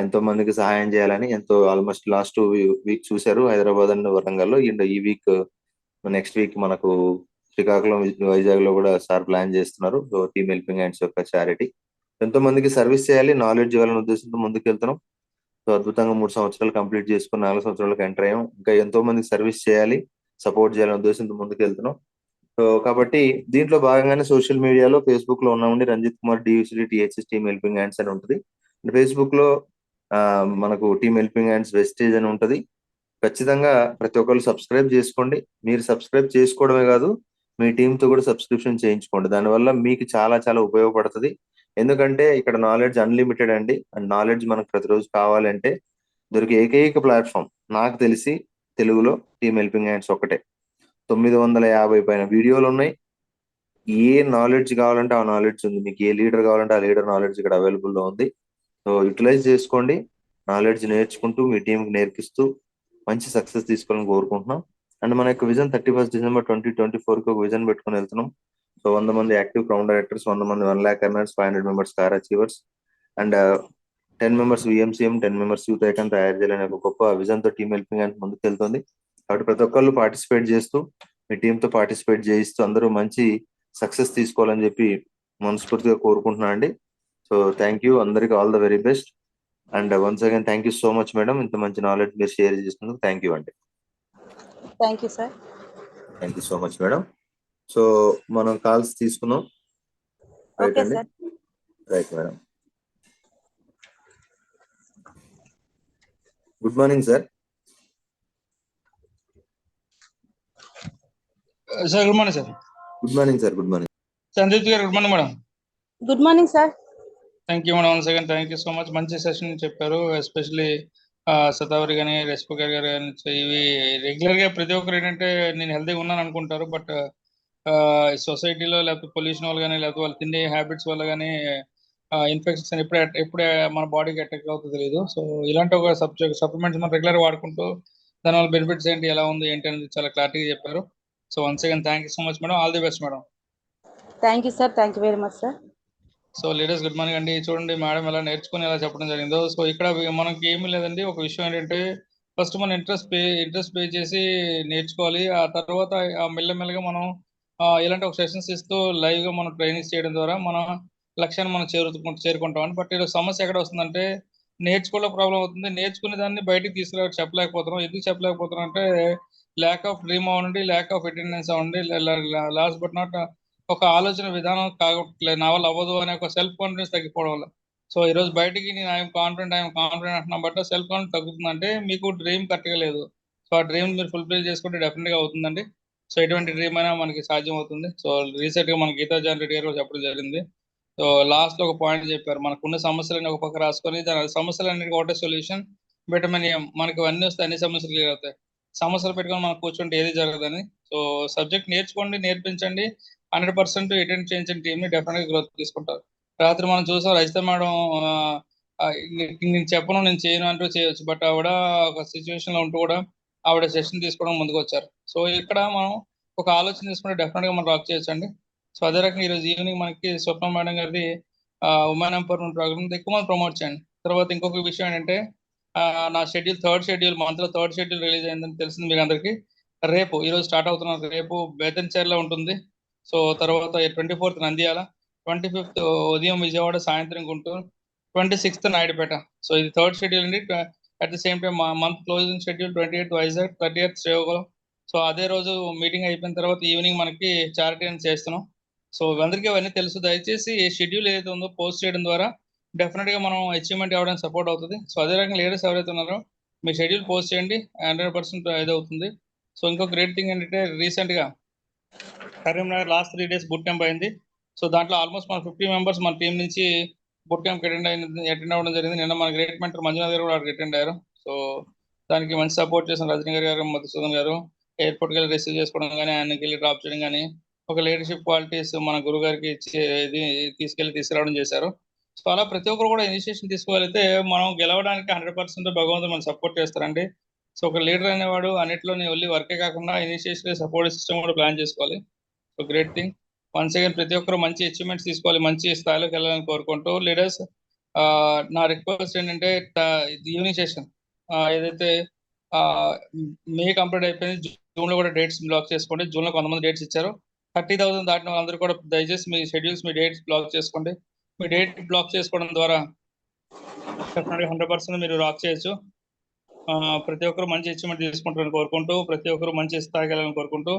ఎంతో మందికి సహాయం చేయాలని, ఎంతో ఆల్మోస్ట్ లాస్ట్ వీక్ చూశారు హైదరాబాద్ అండ్ వరంగల్లో. అండ్ ఈ వీక్ నెక్స్ట్ వీక్ మనకు శ్రీకాకుళం, వైజాగ్ లో కూడా సార్ ప్లాన్ చేస్తున్నారు. సో టీమ్ హెల్పింగ్ హ్యాండ్స్ యొక్క చారిటీ ఎంతో మందికి సర్వీస్ చేయాలి, నాలెడ్జ్ ఇవ్వాలనే ఉద్దేశంతో ముందుకు వెళ్తున్నాం. సో అద్భుతంగా 3 సంవత్సరాలు కంప్లీట్ చేసుకుని 4 సంవత్సరాలకు ఎంటర్ అయ్యాం. ఇంకా ఎంతో మందికి సర్వీస్ చేయాలి, సపోర్ట్ చేయాలనే ఉద్దేశంతో ముందుకు వెళ్తున్నాం. సో కాబట్టి దీంట్లో భాగంగానే సోషల్ మీడియాలో ఫేస్బుక్ లో ఉన్నామండి, Ranjith Kumar DVCD THS team helping hands అని ఉంటుంది. ఫేస్బుక్ లో మనకు టీమ్ హెల్పింగ్ హ్యాండ్స్ వెస్టేజ్ అని ఉంటుంది. ఖచ్చితంగా ప్రతి ఒక్కరు సబ్స్క్రైబ్ చేసుకోండి. మీరు సబ్స్క్రైబ్ చేసుకోవడమే కాదు, మీ టీంతో కూడా సబ్స్క్రిప్షన్ చేయించుకోండి. దానివల్ల మీకు చాలా చాలా ఉపయోగపడుతుంది. ఎందుకంటే ఇక్కడ నాలెడ్జ్ అన్లిమిటెడ్ అండి. అండ్ నాలెడ్జ్ మనకు ప్రతిరోజు కావాలంటే దొరికే ఏకైక ప్లాట్ఫామ్ నాకు తెలిసి తెలుగులో టీమ్ హెల్పింగ్ హ్యాండ్స్ ఒకటే. 950 పైన వీడియోలు ఉన్నాయి. ఏ నాలెడ్జ్ కావాలంటే ఆ నాలెడ్జ్ ఉంది. మీకు ఏ లీడర్ కావాలంటే ఆ లీడర్ నాలెడ్జ్ ఇక్కడ అవైలబుల్ లో ఉంది. సో యూటిలైజ్ చేసుకోండి, నాలెడ్జ్ నేర్చుకుంటూ మీ టీంకి నేర్పిస్తూ మంచి సక్సెస్ తీసుకోవాలని కోరుకుంటున్నాం. అండ్ మన యొక్క విజన్ 31 December 2024 కి ఒక విజన్ పెట్టుకుని వెళ్తున్నాం. సో 100 మంది యాక్టివ్ క్రౌన్ డైరెక్టర్స్, 100 మంది 1 lakh earners, 500 members car achievers and 10 members విఎంసీఎం, 10 members youth icon తయారు చేయాలనే ఒక గొప్ప విజన్ తో టీమ్ హెల్పింగ్ హ్యాండ్స్ ముందుకు వెళ్తుంది. కాబట్టి ప్రతి ఒక్కళ్ళు పార్టిసిపేట్ చేస్తూ, మీ టీంతో పార్టిసిపేట్ చేయిస్తూ అందరూ మంచి సక్సెస్ తీసుకోవాలని చెప్పి మనస్ఫూర్తిగా కోరుకుంటున్నా అండి. సో థ్యాంక్ యూ అందరికి, all the very best. And once again thank you so much madam, ఇంత మంచి నాలెడ్జ్ మీరు షేర్ చేసినందుకు థ్యాంక్ యూ అండి. Thank you sir. Thank you so much madam. So మనం కాల్స్ తీసుకున్నాం, రైట్ ఓకే అండి? Sir. Right madam. Good morning sir. Sir good morning sir. Good morning sir. Good morning Sandeep garu good morning madam. Good morning sir. Thank you madam, once again thank you so much. మంచి సెషన్ చెప్పారు, ఎస్పెషలీ సతావరి కానీ రెస్పికర్ గారు కానీ. ఇవి రెగ్యులర్గా ప్రతి ఒక్కరు ఏంటంటే నేను హెల్తీగా ఉన్నాను అనుకుంటారు, బట్ సొసైటీలో లేకపోతే పొల్యూషన్ వల్ల కానీ లేకపోతే వాళ్ళు తినే హ్యాబిట్స్ వల్ల కానీ ఇన్ఫెక్షన్స్ ఎప్పుడే మన బాడీకి అటాక్ అవుతుందో తెలియదు. సో ఇలాంటి ఒక సప్లిమెంట్స్ మనం రెగ్యులర్ వాడుకుంటూ దానివల్ల బెనిఫిట్స్ ఏంటి, ఎలా ఉంది ఏంటి అనేది చాలా క్లారిటీగా చెప్పారు. So once again thank you so much madam, all the best madam. Thank you sir. Thank you very much sir. So ladies good morning అండి. చూడండి మేడం ఎలా నేర్చుకుని ఎలా చెప్పడం జరిగిందో. సో ఇక్కడ మనకి ఏమీ లేదండి, ఒక విషయం ఏంటంటే ఫస్ట్ మనం ఇంట్రెస్ట్ పే చేసి నేర్చుకోవాలి. ఆ తర్వాత మెల్లమెల్లగా మనం ఇలాంటి ఒక సెషన్స్ ఇస్తూ live గా మనం ట్రైనింగ్స్ చేయడం ద్వారా మన లక్ష్యాన్ని మనం చేరుకుంటాం. బట్ ఇక్కడ సమస్య ఎక్కడ వస్తుందంటే నేర్చుకోవడం ప్రాబ్లం అవుతుంది. నేర్చుకునే దాన్ని బయటికి చెప్పలేకపోతున్నాం. ఎందుకు చెప్పలేకపోతున్నాం అంటే ల్యాక్ ఆఫ్ డ్రీమ్ అవ్వండి, ల్యాక్ ఆఫ్ అటెండెన్స్ అవ్వండి, లాస్ట్ బట్ నాట్ ఒక ఆలోచన విధానం కాగట్లేదు, నా వల్ల అవ్వదు అనే ఒక సెల్ఫ్ కాన్ఫిడెన్స్ తగ్గిపోవడం వల్ల. సో ఈ రోజు బయటికి నేను ఐఎమ్ కాన్ఫిడెంట్ అంటున్నాం, బట్ సెల్ఫ్ కాన్ఫిడెన్స్ తగ్గుతుందంటే మీకు డ్రీమ్ కరెక్ట్గా లేదు. సో ఆ డ్రీమ్ మీరు ఫుల్ఫిల్ చేసుకుంటే డెఫినెట్గా అవుతుందండి. సో ఎటువంటి డ్రీమ్ అయినా మనకి సాధ్యం అవుతుంది. సో రీసెంట్గా మన గీతా జాన్ రెడ్డి గారు చెప్పడం జరిగింది. సో లాస్ట్ లో ఒక పాయింట్ చెప్పారు, మనకున్న సమస్యలన్నీ ఒక పక్క రాసుకొని దాని సమస్యలన్నిటికీ ఒకటే సొల్యూషన్ విటమిన్ ఎం. మనకి అన్ని వస్తే అన్ని సమస్యలు క్లియర్ అవుతాయి. సమస్యలు పెట్టుకొని మనం కూర్చుంటే ఏది జరగదని. సో సబ్జెక్ట్ నేర్చుకోండి, నేర్పించండి, 100% అటెండ్ చేయించిన టీంని డెఫినెట్గా గ్రోత్ తీసుకుంటారు. రాత్రి మనం చూసాం రజిత మేడం నేను చెప్పను నేను చేయను అంటూ చేయొచ్చు, బట్ ఆవిడ ఒక సిచ్యువేషన్ లో ఉంటూ కూడా ఆవిడ సెషన్ తీసుకోవడం ముందుకు వచ్చారు. సో ఇక్కడ మనం ఒక ఆలోచన తీసుకుంటే డెఫినెట్గా మనం రాక్ చేయొచ్చు అండి. సో అదే రకంగా ఈరోజు ఈవినింగ్ మనకి స్వప్న మేడం గారిది ఉమెన్ ఎంపవర్మెంట్ ప్రోగ్రామ్ ఎక్కువ మంది ప్రమోట్ చేయండి. తర్వాత ఇంకొక విషయం ఏంటంటే నా మంత్లో థర్డ్ షెడ్యూల్ రిలీజ్ అయిందని తెలిసింది మీకు అందరికీ. రేపు ఈరోజు స్టార్ట్ అవుతున్నారు, రేపు బేతంచెర్లో ఉంటుంది. సో తర్వాత 24th నంద్యాల, 25th ఉదయం విజయవాడ, సాయంత్రం గుంటూరు, 26th నాయుడుపేట. సో ఇది థర్డ్ షెడ్యూల్ అండి. At the same time month closing schedule 28th Vizag, 30th Srikakulam. So అదే రోజు మీటింగ్ అయిపోయిన తర్వాత ఈవినింగ్ మనకి చారిటీ అని చేస్తున్నాం. సో అందరికీ అవన్నీ తెలుసు. దయచేసి ఏ షెడ్యూల్ ఏదైతే ఉందో పోస్ట్ చేయడం ద్వారా డెఫినెట్గా మనం అచీవ్మెంట్ అవ్వడానికి సపోర్ట్ అవుతుంది. సో అదే రకంగా లీడర్స్ ఎవరైతే ఉన్నారో మీ షెడ్యూల్ పోస్ట్ చేయండి, 100% ఇదవుతుంది. సో ఇంకో గ్రేట్ థింగ్ ఏంటంటే రీసెంట్గా Karimnagar last 3 days boot camp అయింది. సో దాంట్లో ఆల్మోస్ట్ మన 50 members మన టీం నుంచి బుట్ క్యాంప్ అటెండ్ అవ్వడం జరిగింది. నిన్న మన గ్రేట్ మెంటర్ మంజునాథ్ గారు కూడా అటెండ్ అయ్యారు. సో దానికి మంచి సపోర్ట్ చేసిన రజనీ గారు, మధుసూదన్ గారు ఎయిర్పోర్ట్కి వెళ్ళి రిసీవ్ చేసుకోవడం కానీ, ఆయనకి వెళ్ళి డ్రాప్ చేయడం కానీ, ఒక లీడర్షిప్ క్వాలిటీస్ మన గురువు గారికి ఇచ్చి ఇది తీసుకురావడం చేశారు. సో అలా ప్రతి ఒక్కరు కూడా ఇనిషియేషన్ తీసుకోగలిగితే మనం గెలవడానికి 100% భగవంతుడు మనం సపోర్ట్ చేస్తారండి. సో ఒక లీడర్ అనేవాడు అన్నింటిలోనే వెళ్ళి వర్కే కాకుండా ఇనిషియేషన్ సపోర్ట్ సిస్టమ్ కూడా ప్లాన్ చేసుకోవాలి. So great thing. Once again ప్రతి ఒక్కరు మంచి అచీవ్మెంట్స్ తీసుకోవాలి, మంచి స్థాయిలోకి వెళ్ళాలని కోరుకుంటూ లీడర్స్ నా రిక్వెస్ట్ ఏంటంటే ఈవినింగ్ సెషన్ ఏదైతే మే కంప్లీట్ అయిపోయింది, జూన్ లో కూడా డేట్స్ బ్లాక్ చేసుకోండి. జూన్ లో కొంతమంది డేట్స్ ఇచ్చారు. 30,000 దాటిన వాళ్ళందరూ కూడా దయచేసి మీ షెడ్యూల్స్, మీ డేట్స్ బ్లాక్ చేసుకోండి. మీ డేట్ బ్లాక్ చేసుకోవడం ద్వారా డెఫినెట్గా 100% మీరు రాక్ చేయొచ్చు. ప్రతి ఒక్కరు మంచి అచీవ్మెంట్ తీసుకుంటారని కోరుకుంటూ, ప్రతి ఒక్కరు మంచి స్థాయికి వెళ్ళాలని కోరుకుంటూ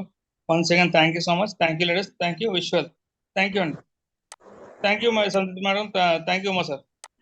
once again thank you so much. Thank you ladies, thank you Vishwal, thank you అండి, thank you my Santhrupthi madam, thank you మా సార్.